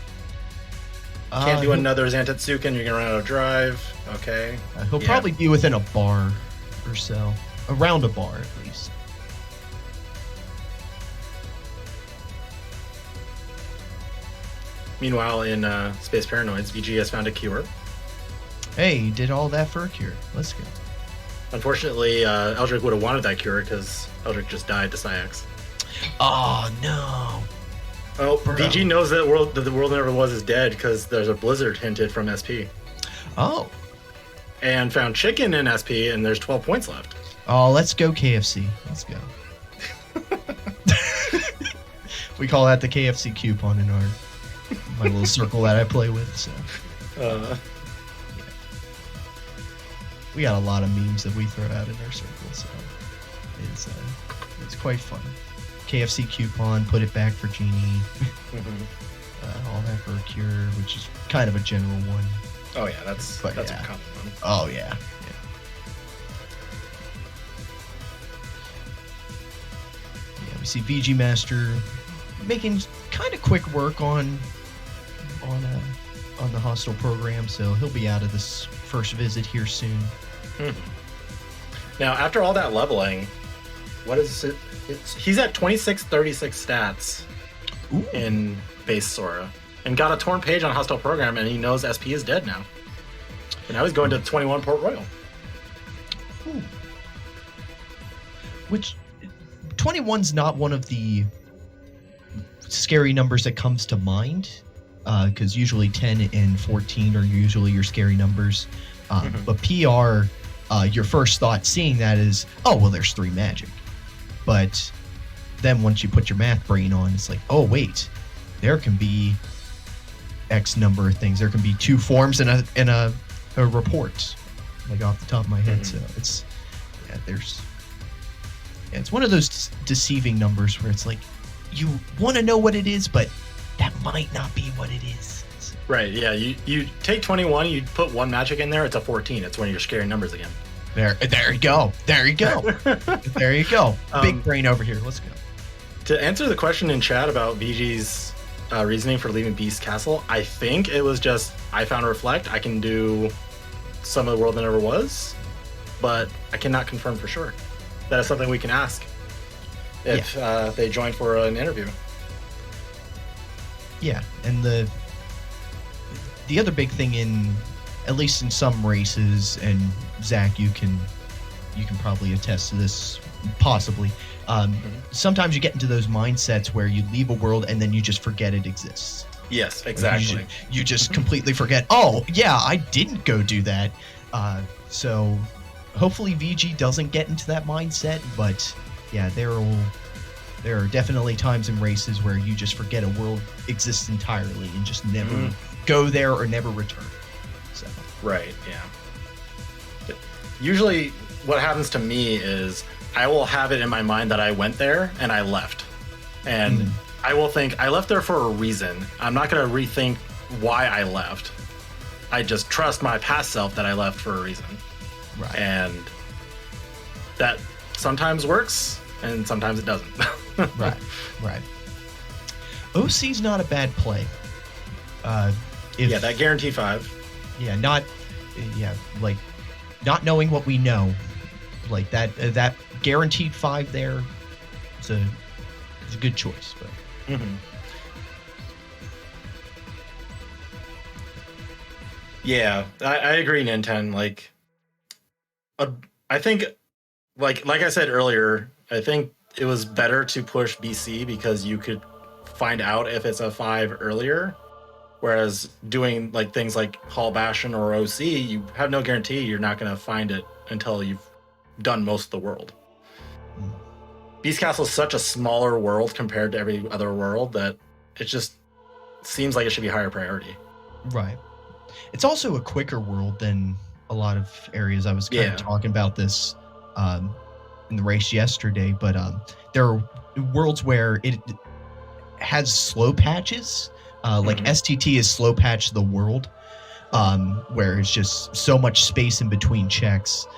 Can't do another Zantetsuken, you're gonna run out of drive. Okay. He'll probably be within a bar or so. Around a bar, at least. Meanwhile, in Space Paranoids, VG has found a cure. Hey, he did all that for a cure. Let's go. Unfortunately, Eldric would have wanted that cure because Eldric just died to Syx. Oh, no. Oh, Bro. VG knows that the world never was is dead because there's a blizzard hinted from SP. Oh. And found chicken in SP, and there's 12 points left. Oh, let's go KFC. Let's go. We call that the KFC coupon in my little circle that I play with. So we got a lot of memes that we throw out in our circle, so it's quite fun. KFC coupon, put it back for Genie. All that for a cure, which is kind of a general one. Oh yeah, that's a common one. Oh yeah. Yeah, we see VGmaster making kind of quick work on the hostile program, so he'll be out of this first visit here soon. Now, after all that leveling, what is it? He's at 2636 stats Ooh. in base Sora. and got a torn page on hostile program, and he knows SP is dead now. And now he's going to 21 Port Royal. Ooh. Which 21's not one of the scary numbers that comes to mind, because usually 10 and 14 are usually your scary numbers. But PR, your first thought seeing that is, oh, well, there's 3 magic. But then once you put your math brain on, it's like, oh, wait, there can be X number of things. There can be 2 forms in a report, like off the top of my head. So it's, it's one of those deceiving numbers where it's like, you want to know what it is, but that might not be what it is. Right, yeah, you take 21, you put 1 magic in there, it's a 14. It's one of your scary numbers again. There you go. There you go. There you go. Big brain over here. Let's go. To answer the question in chat about VG's reasoning for leaving Beast Castle, I think it was just, I found Reflect. I can do some of the world that never was, but I cannot confirm for sure. That is something we can ask if they join for an interview. Yeah, and the other big thing in, at least in some races, and Zach, you can probably attest to this, possibly. Sometimes you get into those mindsets where you leave a world and then you just forget it exists. Yes, exactly. You just completely forget, oh, yeah, I didn't go do that. So hopefully VG doesn't get into that mindset, but yeah, there are definitely times in races where you just forget a world exists entirely and just never go there or never return. So. Right, yeah. But usually what happens to me is I will have it in my mind that I went there and I left. And I will think, I left there for a reason. I'm not going to rethink why I left. I just trust my past self that I left for a reason. Right. And that sometimes works and sometimes it doesn't. Right. OC's not a bad play. That guaranteed 5. Not knowing what we know, like that guaranteed 5 there is a good choice. But yeah, I agree, Ninten. Like, I think, like I said earlier, I think it was better to push BC because you could find out if it's a 5 earlier. Whereas doing like things like Hall Bastion or OC, you have no guarantee you're not going to find it until you've done most of the world. Beast Castle is such a smaller world compared to every other world that it just seems like it should be higher priority. Right. It's also a quicker world than a lot of areas. I was kind of talking about this in the race yesterday, but there are worlds where it has slow patches. Like STT is slow patch the world, where it's just so much space in between checks.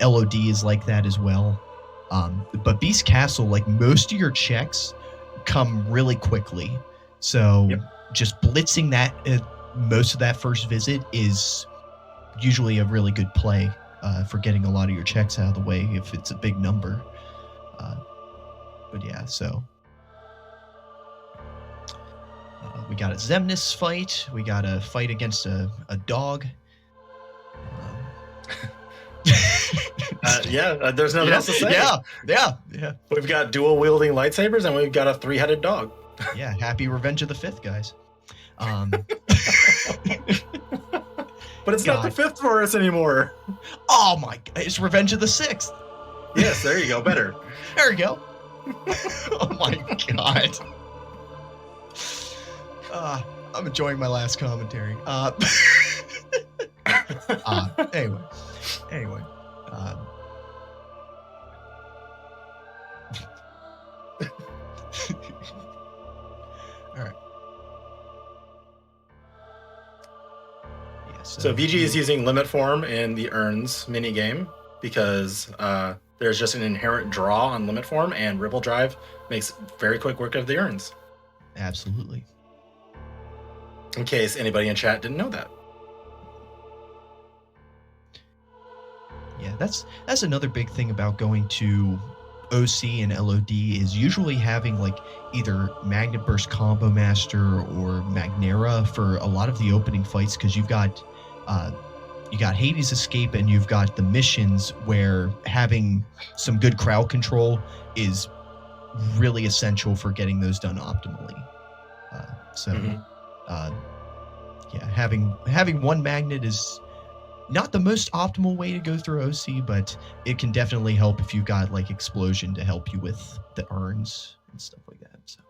LOD is like that as well. But Beast Castle, like most of your checks come really quickly. So just blitzing that, most of that first visit is usually a really good play for getting a lot of your checks out of the way if it's a big number. But yeah, so... we got a Zemnis fight. We got a fight against a dog. There's nothing else to say. Yeah. We've got dual wielding lightsabers and we've got a 3-headed dog. Yeah, happy Revenge of the 5th, guys. But it's not the 5th for us anymore. Oh my God, it's Revenge of the 6th. Yes, there you go. Better. There you go. Oh my God. I'm enjoying my last commentary. Anyway. All right. Yeah, so VG is using limit form in the urns minigame because there's just an inherent draw on limit form, and Ripple Drive makes very quick work of the urns. Absolutely. In case anybody in chat didn't know that. Yeah, that's another big thing about going to OC and LOD is usually having like either Magnet Burst Combo Master or Magnera for a lot of the opening fights, because you got Hades Escape and you've got the missions where having some good crowd control is really essential for getting those done optimally. Yeah, having one magnet is not the most optimal way to go through OC, but it can definitely help if you got like Explosion to help you with the urns and stuff like that. So.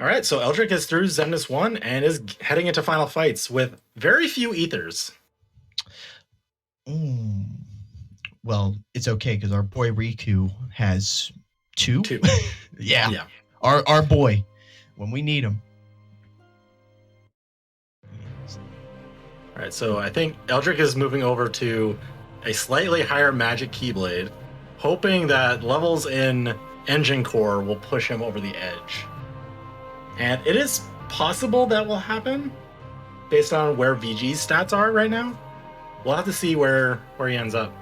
All right, so Eldric is through Xemnas 1 and is heading into final fights with very few ethers. Well, it's okay because our boy Riku has two. Yeah. Our boy, when we need him. All right, so I think Eldric is moving over to a slightly higher magic Keyblade, hoping that levels in Engine Core will push him over the edge. And it is possible that will happen based on where VG's stats are right now. We'll have to see where he ends up.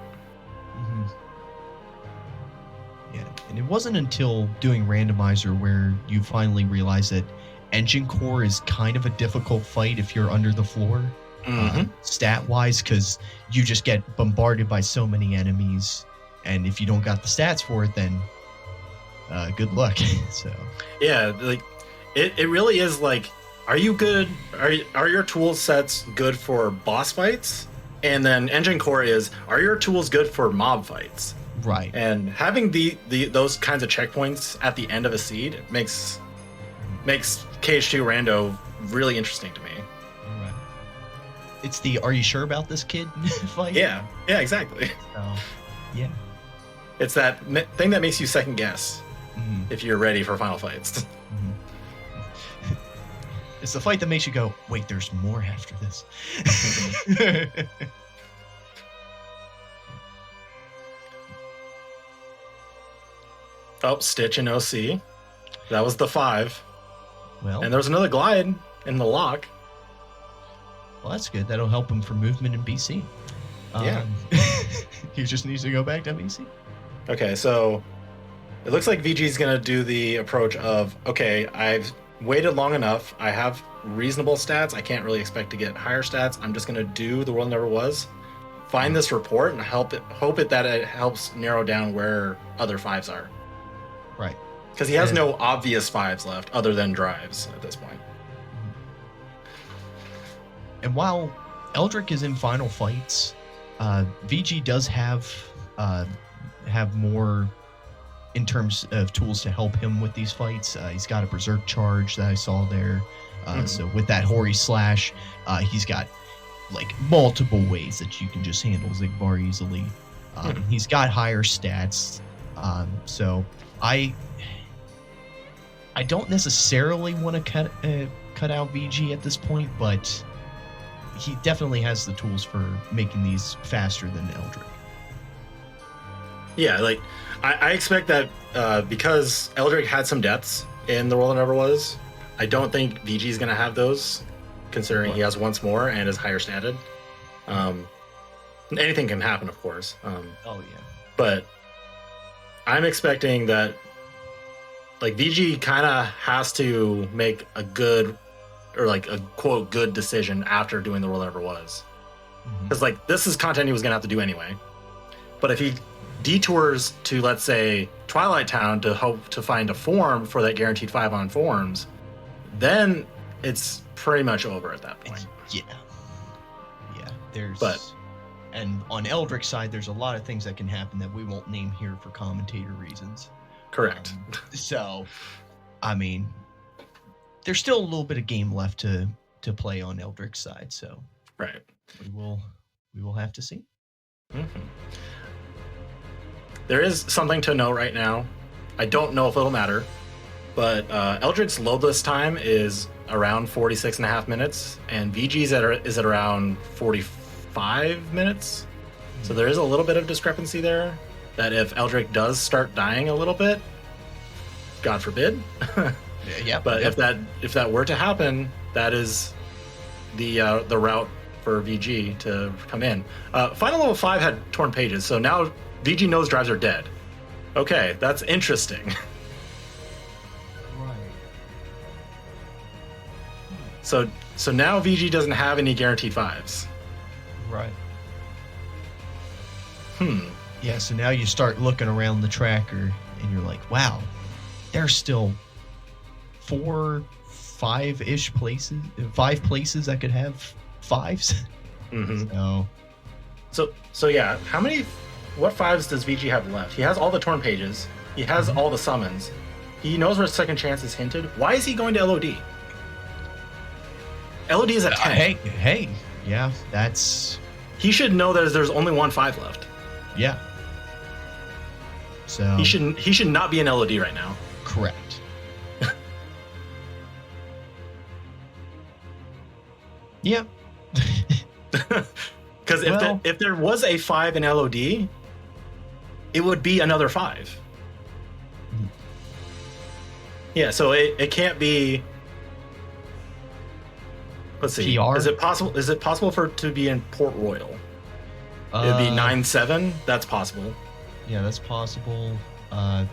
Yeah, and it wasn't until doing Randomizer where you finally realize that Engine Core is kind of a difficult fight if you're under the floor. Stat-wise, because you just get bombarded by so many enemies, and if you don't got the stats for it, then good luck. So yeah, like it really is like, are you good? Are your tool sets good for boss fights? And then Engine Core is, are your tools good for mob fights? Right. And having those kinds of checkpoints at the end of a seed makes KH2Rando really interesting to me. It's the "Are you sure about this, kid?" fight. Yeah, exactly. Yeah. It's that thing that makes you second guess if you're ready for final fights. It's the fight that makes you go, "Wait, there's more after this." Oh, Stitch and OC. That was the 5. Well, and there was another glide in the lock. Well, that's good. That'll help him for movement in BC. Yeah. He just needs to go back to BC. Okay, so it looks like VG's going to do the approach of, okay, I've waited long enough. I have reasonable stats. I can't really expect to get higher stats. I'm just going to do The World Never Was. Find this report and hope that it helps narrow down where other 5s are. Right. Because he has no obvious 5s left other than drives at this point. And while Eldric is in final fights, VG does have more in terms of tools to help him with these fights. He's got a Berserk Charge that I saw there. So with that Hori Slash, he's got like multiple ways that you can just handle Zigbar easily. He's got higher stats. So I don't necessarily want to cut out VG at this point, but he definitely has the tools for making these faster than Eldric. Yeah, like I expect that because Eldric had some deaths in The World That Never Was, I don't think VG is going to have those, considering he has once more and is higher statted. Anything can happen, of course. But I'm expecting that like VG kind of has to make a good, or like a quote good decision after doing The World That Never Was, because like this is content he was gonna have to do anyway. But if he detours to, let's say, Twilight Town to hope to find a form for that guaranteed 5 on forms, then it's pretty much over at that point. And on Eldric's side, there's a lot of things that can happen that we won't name here for commentator reasons. Correct. So, I mean, there's still a little bit of game left to play on Eldric's side, so right, we will have to see. There is something to know right now. I don't know if it'll matter, but Eldric's loadless time is around 46.5 minutes, and VG's is at around 45 minutes. So there is a little bit of discrepancy there. That if Eldric does start dying a little bit, God forbid. But if that were to happen, that is the route for VG to come in. Final level 5 had torn pages, so now VG knows drives are dead. Okay, that's interesting. Right. So now VG doesn't have any guaranteed 5s. Right. Hmm. Yeah, so now you start looking around the tracker and you're like, wow, there's still 4, 5-ish places, 5 places that could have 5s. Mm-hmm. So yeah, what 5s does VG have left? He has all the torn pages. He has all the summons. He knows where second chance is hinted. Why is he going to LOD? LOD is a 10. Hey, yeah, that's... He should know that there's only one 5 left. Yeah. So... He should not be in LOD right now. Correct. Yeah. Because if there was a 5 in LOD, it would be another 5. Yeah, so it can't be. Let's see. PR? Is it possible for it to be in Port Royal? It would be 9-7. That's possible. Yeah, that's possible. Yeah,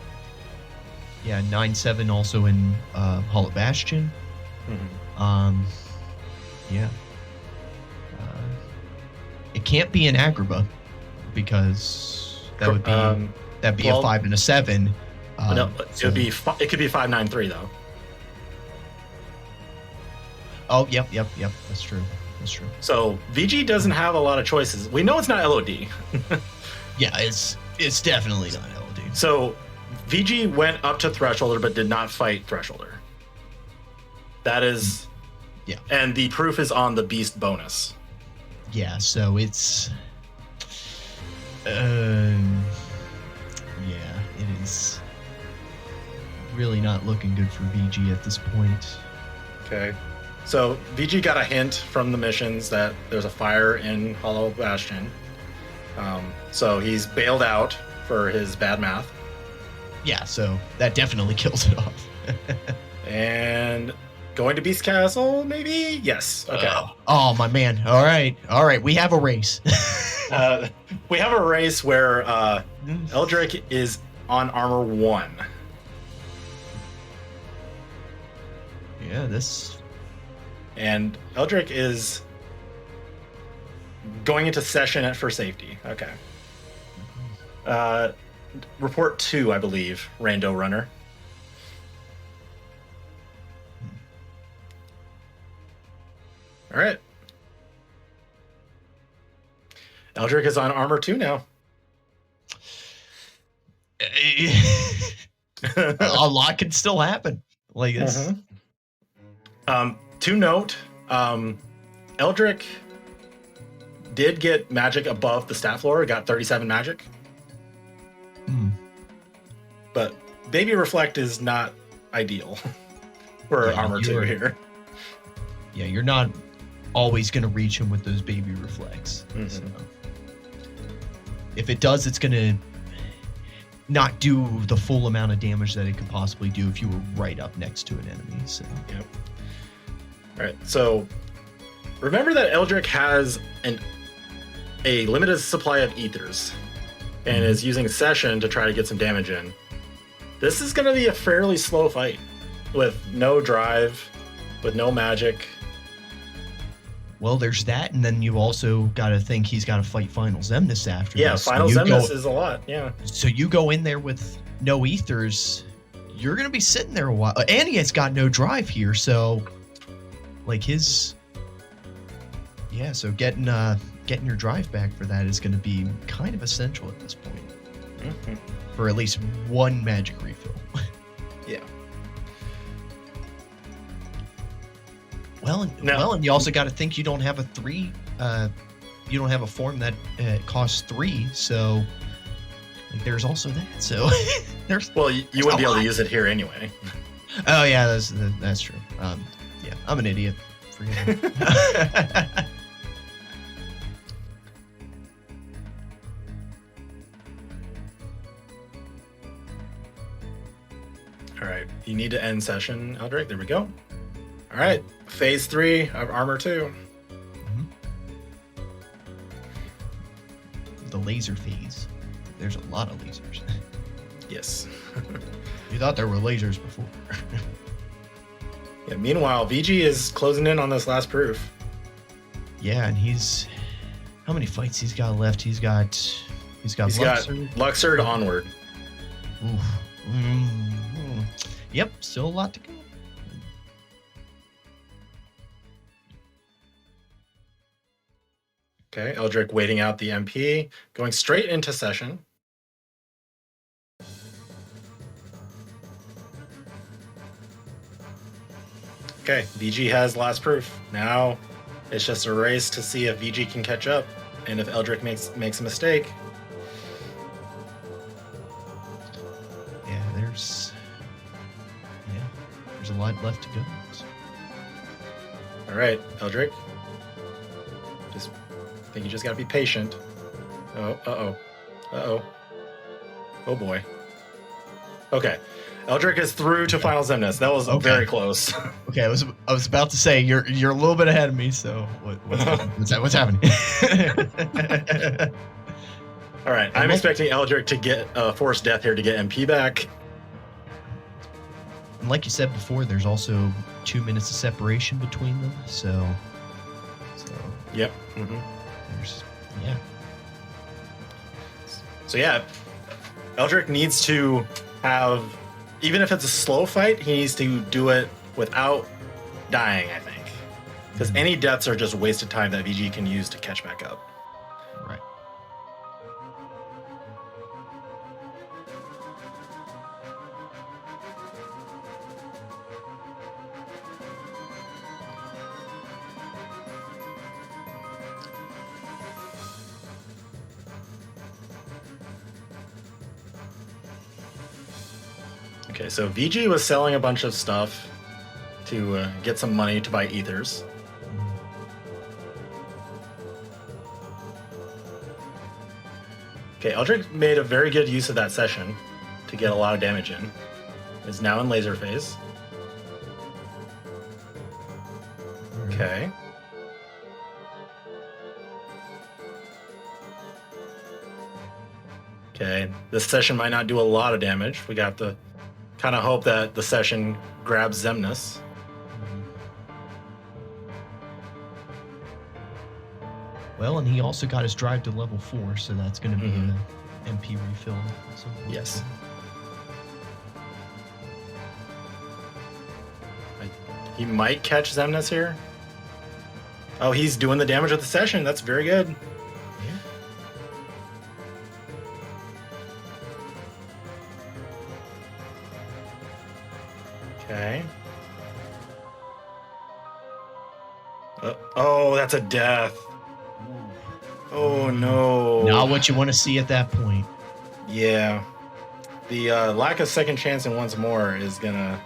9-7 also in Hollow Bastion. Mm-hmm. Yeah. It can't be in Agrabah because that would be a 5 and a 7. No, it would be. It could be 5-9-3 though. Oh, yep. That's true. So VG doesn't have a lot of choices. We know it's not LOD. Yeah, it's definitely not LOD. So VG went up to Thresholder but did not fight Thresholder. That is. Yeah. And the proof is on the Beast bonus. Yeah, so it's... yeah, it is really not looking good for VG at this point. Okay. So VG got a hint from the missions that there's a fire in Hollow Bastion. So he's bailed out for his bad math. Yeah, so that definitely kills it off. And going to Beast Castle, maybe? Yes. Okay. Oh, my man. All right. We have a race. We have a race where Eldric is on armor 1. Yeah, this... And Eldric is going into session for safety. Okay. Report 2, I believe, Rando Runner. All right. Eldric is on armor 2 now. A lot can still happen. Like this. To note, Eldric did get magic above the stat floor. Got 37 magic. But Baby Reflect is not ideal for armor 2 here. Yeah, you're not always going to reach him with those Baby Reflects. So if it does, it's going to not do the full amount of damage that it could possibly do if you were right up next to an enemy. So. Yep. All right. So remember that Eldric has a limited supply of ethers and is using Session to try to get some damage in. This is going to be a fairly slow fight with no drive, with no magic. Well, there's that, and then you also got to think he's got to fight Final Zemnis after this. Yeah, Final Zemnis is a lot, yeah. So you go in there with no ethers, you're going to be sitting there a while. And he has got no drive here, so... Like his... Yeah, so getting your drive back for that is going to be kind of essential at this point. For at least one magic refill. Yeah. Well, and you also got to think you don't have a 3. You don't have a form that costs 3, so like, there's also that. So there's. Well, you wouldn't be able to use it here anyway. Oh yeah, that's true. Yeah, I'm an idiot. Forget it. All right, you need to end session, Eldric. There we go. All right, phase 3 of armor 2. The laser phase. There's a lot of lasers. Yes. You thought there were lasers before. Yeah, meanwhile, VG is closing in on this last proof. Yeah, and he's... How many fights he's got left? He's got Luxord onward. Oof. Mm-hmm. Yep, still a lot to go. Okay, Eldric waiting out the MP, going straight into session. Okay, VG has last proof. Now it's just a race to see if VG can catch up, and if Eldric makes a mistake. Yeah, there's a lot left to go. All right, Eldric. I think you just gotta be patient. Oh boy. Okay, Eldric is through to final Xemnas. That was very close. Okay, I was about to say you're a little bit ahead of me. So what's happening? What's happening? All right, I'm expecting Eldric to get forced death here to get MP back. And like you said before, there's also 2 minutes of separation between them. So yep. Mm-hmm. Yeah. So yeah, Eldric needs to have, even if it's a slow fight, he needs to do it without dying, I think. Because any deaths are just wasted time that VG can use to catch back up. Right. Okay, so VG was selling a bunch of stuff to get some money to buy ethers. Okay, Eldric made a very good use of that session to get a lot of damage in. Is now in laser phase. Okay. Okay, this session might not do a lot of damage. We got to kind of hope that the session grabs Xemnas. Well, and he also got his drive to level 4, so that's going to be an MP refill. Yes. He might catch Xemnas here. Oh, he's doing the damage of the session. That's very good. Okay. Oh, that's a death. Oh, no. Not what you want to see at that point. Yeah. The lack of second chance and once more is going to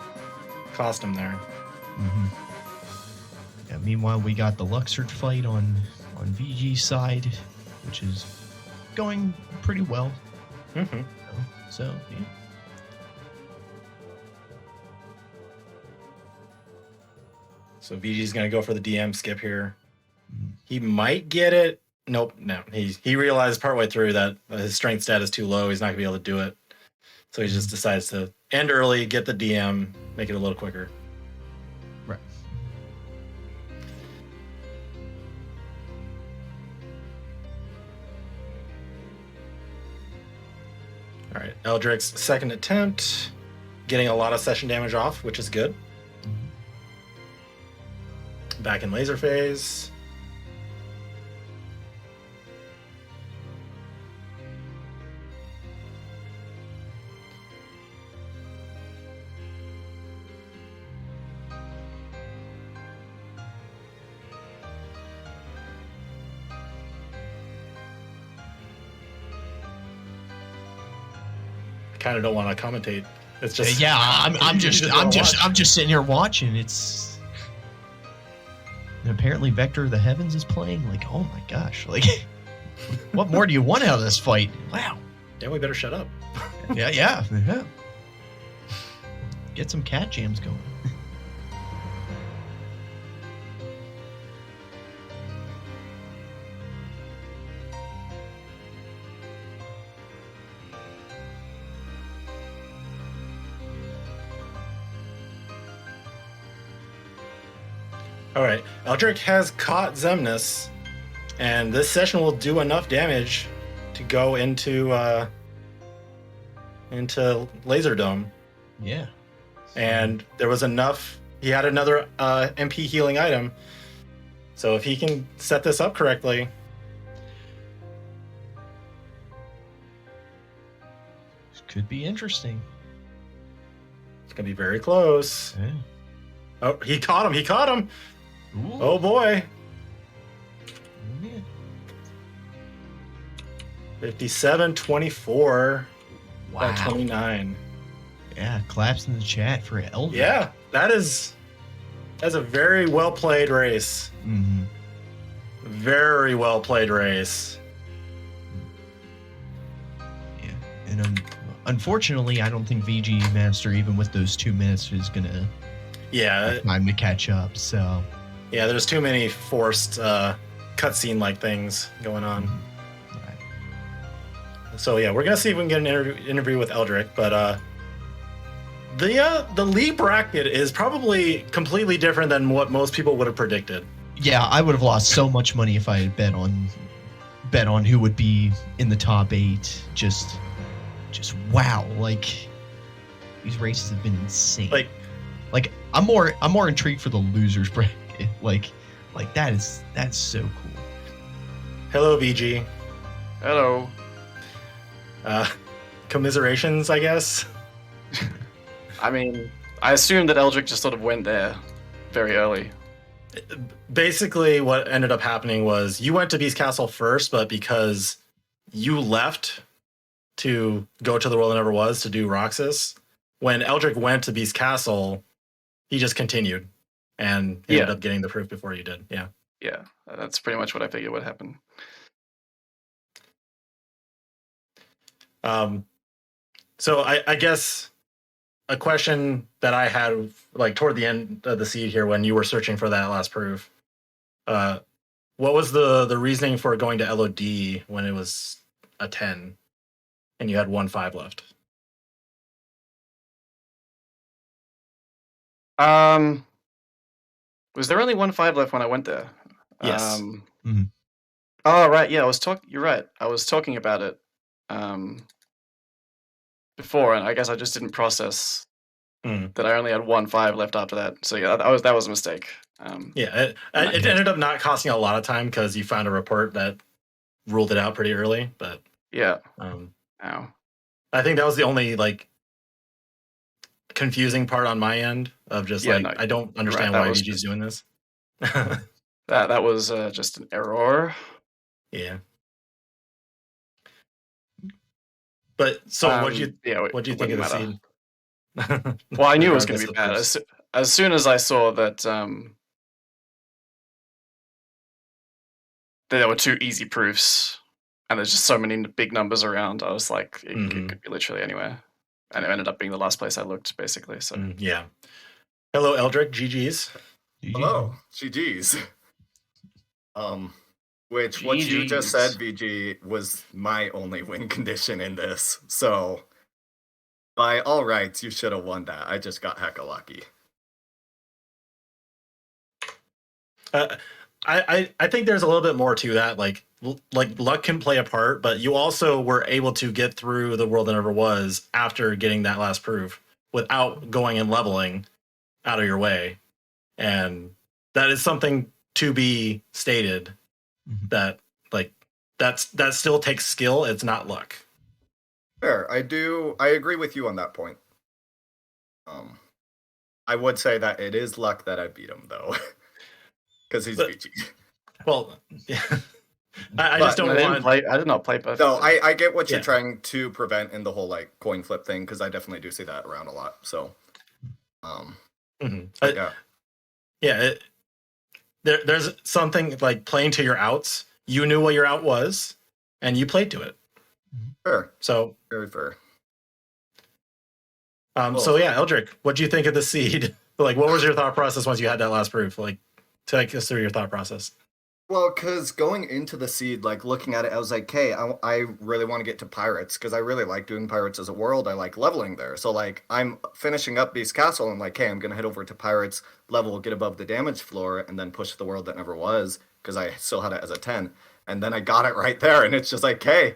cost him there. Mm-hmm. Yeah, meanwhile, we got the Luxord fight on VG's side, which is going pretty well. Mm-hmm. So, yeah. So VG's going to go for the DM skip here. He might get it. Nope, no. He realized partway through that his strength stat is too low. He's not going to be able to do it. So he just decides to end early, get the DM, make it a little quicker. Right. All right, Eldric's second attempt, getting a lot of session damage off, which is good. Back in laser phase. I kind of don't want to commentate. It's just I'm just sitting here watching. It's and apparently Vector of the Heavens is playing. Like, oh my gosh, like what more do you want out of this fight? Wow. Yeah, we better shut up. Yeah. Get some cat jams going. All right. Eldric has caught Xemnas, and this session will do enough damage to go into Laser Dome. Yeah. And there was enough. He had another MP healing item. So if he can set this up correctly. This could be interesting. It's going to be very close. Yeah. Oh, he caught him. He caught him. Ooh. Oh, boy. Oh, man. 57, 24. Wow. 29. Yeah, claps in the chat for Eldric. Yeah, that's a very well played race. Mm-hmm. Very well played race. Yeah, and unfortunately, I don't think VGmaster, even with those 2 minutes, is gonna have time to catch up. So yeah, there's too many forced cutscene like things going on. Right. So yeah, we're gonna see if we can get an interview with Eldric, but the lead bracket is probably completely different than what most people would have predicted. Yeah, I would have lost so much money if I had bet on who would be in the top 8. Just wow, like these races have been insane. Like I'm more intrigued for the losers bracket. Like that's so cool. Hello, VG. Hello. Commiserations, I guess. I mean, I assumed that Eldric just sort of went there very early. Basically, what ended up happening was you went to Beast Castle first, but because you left to go to the world that never was to do Roxas, when Eldric went to Beast Castle, he just continued and ended up getting the proof before you did. Yeah. Yeah, that's pretty much what I figured would happen. So I guess a question that I had, like toward the end of the seed here, when you were searching for that last proof, what was the reasoning for going to LOD when it was a 10 and you had 1-5 left? Was there only 1-5 left when I went there? Yes. Oh right, yeah. You're right. I was talking about it before, and I guess I just didn't process that I only had 1-5 left after that. So yeah, that was a mistake. It ended up not costing a lot of time because you found a report that ruled it out pretty early. But yeah, I think that was the only like confusing part on my end of just I don't understand why VG's doing this. that was just an error. Yeah. But so what do you think of the seed? Well, I knew it was going to be bad as soon as I saw that there were 2 easy proofs, and there's just so many big numbers around. I was like, it could be literally anywhere, and it ended up being the last place I looked, basically. So yeah. Hello, Eldric. GG's. Hello, GG's. Which what you just said, VG, was my only win condition in this. So by all rights, you should have won that. I just got hecka lucky. I think there's a little bit more to that. Like luck can play a part, but you also were able to get through the world that never was after getting that last proof without going and leveling out of your way. And that is something to be stated, that that still takes skill. It's not luck. Fair. I agree with you on that point. I would say that it is luck that I beat him though. Because he's VG. Well, yeah. I just don't want. I did not play perfect. No, I get what you're trying to prevent in the whole like coin flip thing, because I definitely do see that around a lot. So, there's something like playing to your outs. You knew what your out was, and you played to it. Fair. So very fair. So yeah, Eldric, what do you think of the seed? Like, what was your thought process once you had that last proof? Like, take us through your thought process. Well, because going into the seed, like looking at it, I was like, hey, I really want to get to pirates because I really like doing pirates as a world. I like leveling there. So like I'm finishing up Beast Castle and like, hey, I'm gonna head over to pirates level, get above the damage floor, and then push the world that never was because I still had it as a 10. And then I got it right there, and it's just like, hey,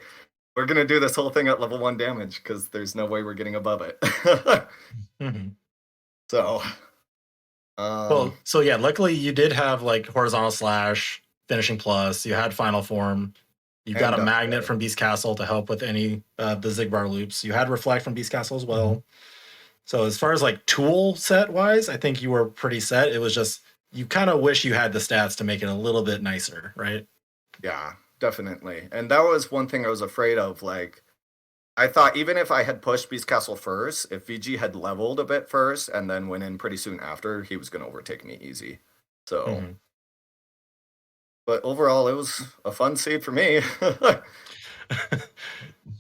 we're gonna do this whole thing at level 1 damage because there's no way we're getting above it. Mm-hmm. So, Well, so yeah, luckily you did have like horizontal slash, finishing plus. You had final form. You got a magnet from Beast Castle to help with any the Zigbar loops. You had reflect from Beast Castle as well. Mm-hmm. So as far as like tool set wise, I think you were pretty set. It was just you kind of wish you had the stats to make it a little bit nicer, right? Yeah, definitely. And that was one thing I was afraid of. Like, I thought even if I had pushed Beast Castle first, if VG had leveled a bit first and then went in pretty soon after, he was going to overtake me easy. So, but overall, it was a fun seed for me.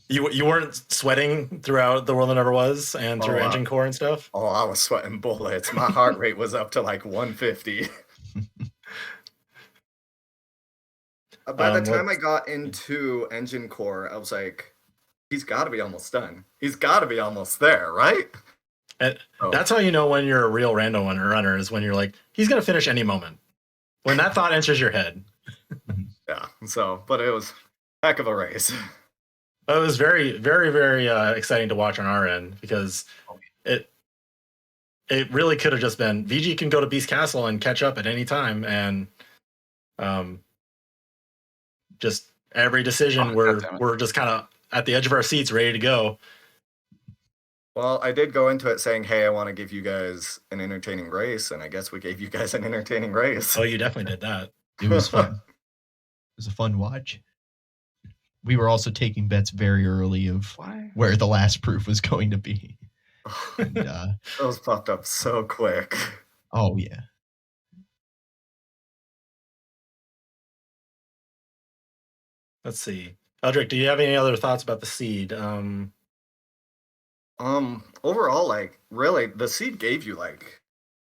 You weren't sweating throughout the world that never was and through engine core and stuff? Oh, I was sweating bullets. My heart rate was up to like 150. By the time I got into engine core, I was like, he's got to be almost done. He's got to be almost there, right? And that's how you know when you're a real random runner is when you're like, he's going to finish any moment. When that thought enters your head. Yeah. So, but it was a heck of a race. It was very, very, very exciting to watch on our end because it really could have just been VG can go to Beast Castle and catch up at any time, and just every decision we're just kind of at the edge of our seats, ready to go. Well, I did go into it saying, hey, I want to give you guys an entertaining race, and I guess we gave you guys an entertaining race. Oh, you definitely did that. It was fun. It was a fun watch. We were also taking bets very early of where the last proof was going to be. And, those popped up so quick. Oh, yeah. Let's see. Eldric, do you have any other thoughts about the seed? Overall, like, really, the seed gave you, like,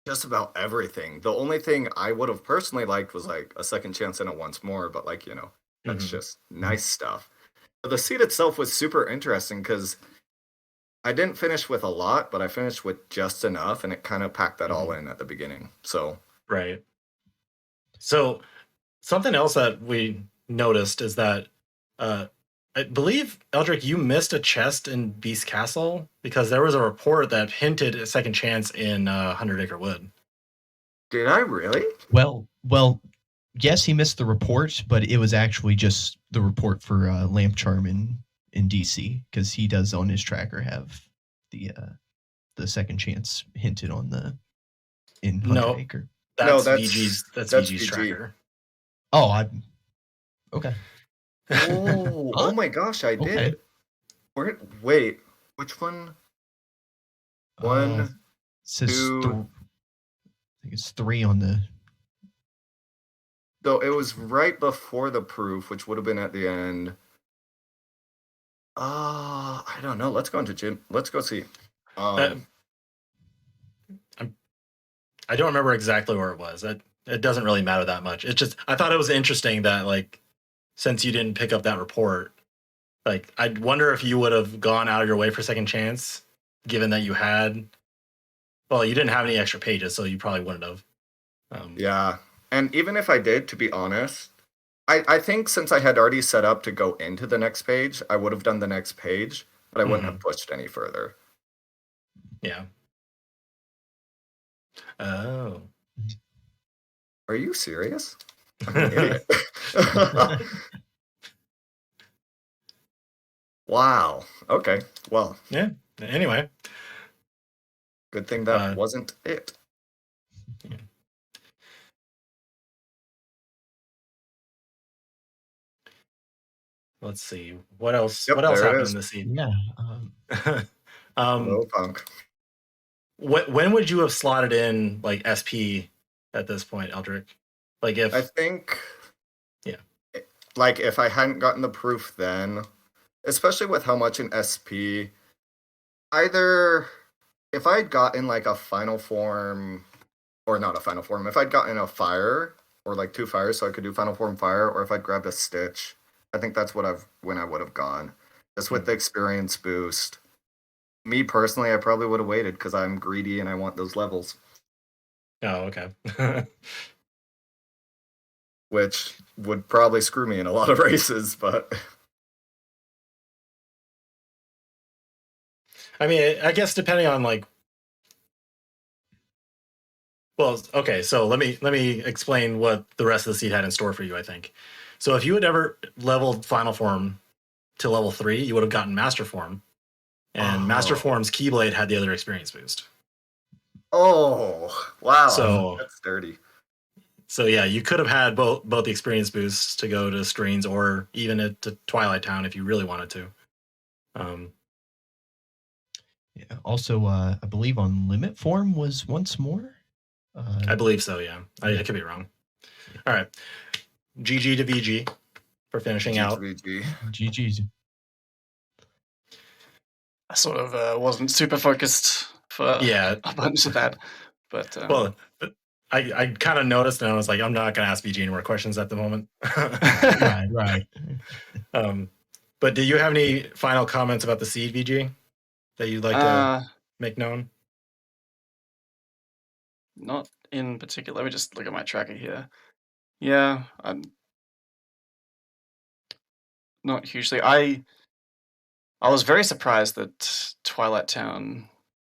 just about everything. The only thing I would have personally liked was, like, a second chance and a once more, but, like, you know, that's just nice stuff. But the seed itself was super interesting because I didn't finish with a lot, but I finished with just enough, and it kind of packed that all in at the beginning. So right. So something else that we noticed is that I believe, Eldric, you missed a chest in Beast Castle because there was a report that hinted a second chance in 100 Acre Wood. Did I really? Well, yes, he missed the report, but it was actually just the report for Lamp Charm in DC because he does on his tracker have the second chance hinted on in 100 Acre. That's VG's tracker. Oh, okay. Oh my gosh, I did. Wait, which one? One, says two. I think it's 3 on the. Though it was right before the proof, which would have been at the end. I don't know. Let's go into gym. Let's go see. I don't remember exactly where it was. It doesn't really matter that much. It's just I thought it was interesting that like since you didn't pick up that report, like I wonder if you would have gone out of your way for second chance, given that you had. Well, you didn't have any extra pages, so you probably wouldn't have. Yeah, and even if I did, to be honest, I think since I had already set up to go into the next page, I would have done the next page, but I wouldn't have pushed any further. Yeah. Oh. Are you serious? I'm an idiot. Wow. Okay. Well. Yeah. Anyway. Good thing that wasn't it. Yeah. Let's see. What else? Yep, what else happened in the scene? Yeah. Hello, Punk. When would you have slotted in like SP at this point, Eldric? Like if I think, yeah, like if I hadn't gotten the proof then, especially with how much in SP, either if I'd gotten like a final form or not a final form, if I'd gotten a fire or like 2 fires, so I could do Final Form Fire, or if I'd grabbed a Stitch. I think that's when I would have gone. Just with the experience boost. Me personally, I probably would have waited because I'm greedy and I want those levels. Oh, okay. Which would probably screw me in a lot of races, but I mean, I guess depending on like, well, okay. So let me explain what the rest of the seed had in store for you. I think so. If you had ever leveled Final Form to level 3, you would have gotten Master Form, and Master Form's Keyblade had the other experience boost. oh wow, So that's dirty. So yeah, you could have had both the experience boosts to go to Screens or even to Twilight Town if you really wanted to. Yeah. Also, I believe on Limit Form was once more. I believe so. Yeah, I could be wrong. All right, GG to VG for finishing out. GG's. I sort of wasn't super focused for a bunch of that, but well, I kind of noticed, and I was like, I'm not going to ask VG any more questions at the moment. Right. But do you have any final comments about the seed, VG, that you'd like to make known? Not in particular. Let me just look at my tracker here. Yeah, I'm not hugely. I was very surprised that Twilight Town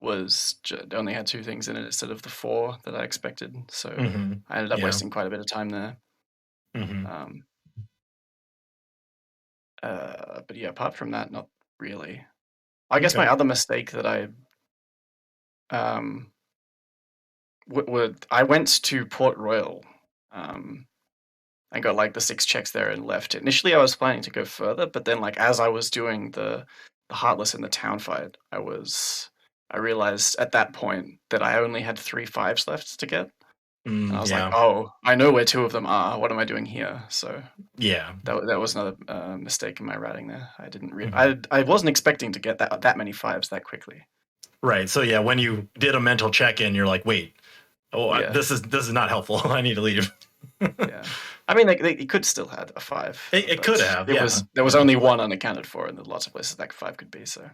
only had 2 things in it instead of the 4 that I expected. So I ended up wasting quite a bit of time there. But yeah, apart from that, not really. I guess my other mistake that I I went to Port Royal and got like the 6 checks there and left. Initially, I was planning to go further, but then like as I was doing the Heartless in the town fight, I realized at that point that I only had 3 5s left to get. And I was like, oh, I know where 2 of them are. What am I doing here? So yeah, that was another mistake in my routing there. I didn't I wasn't expecting to get that many 5s that quickly. Right. So yeah, when you did a mental check-in, you're like, wait, this is not helpful. I need to leave. Yeah. I mean, they could still have a 5. It could have. There was only 1 unaccounted for, and there's lots of places that 5 could be. So.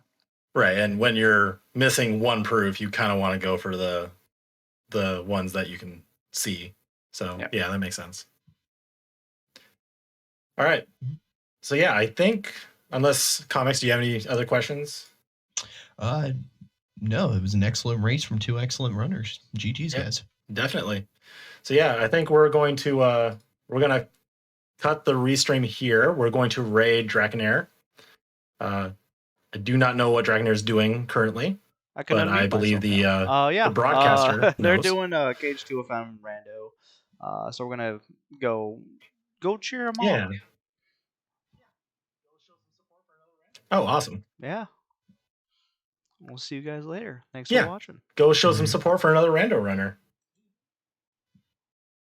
Right, and when you're missing 1 proof, you kind of want to go for the ones that you can see. So yeah, that makes sense. All right. So yeah, I think unless Comics, do you have any other questions? No, it was an excellent race from 2 excellent runners. GG's, guys. Definitely. So yeah, I think we're going to cut the restream here. We're going to raid Draconair. I do not know what Draconair is doing currly, but I believe the broadcaster they're knows. doing KH2FM Rando. So we're gonna go cheer them on. Yeah. Oh, awesome. Yeah. We'll see you guys later. Thanks for watching. Go show some support for another Rando runner.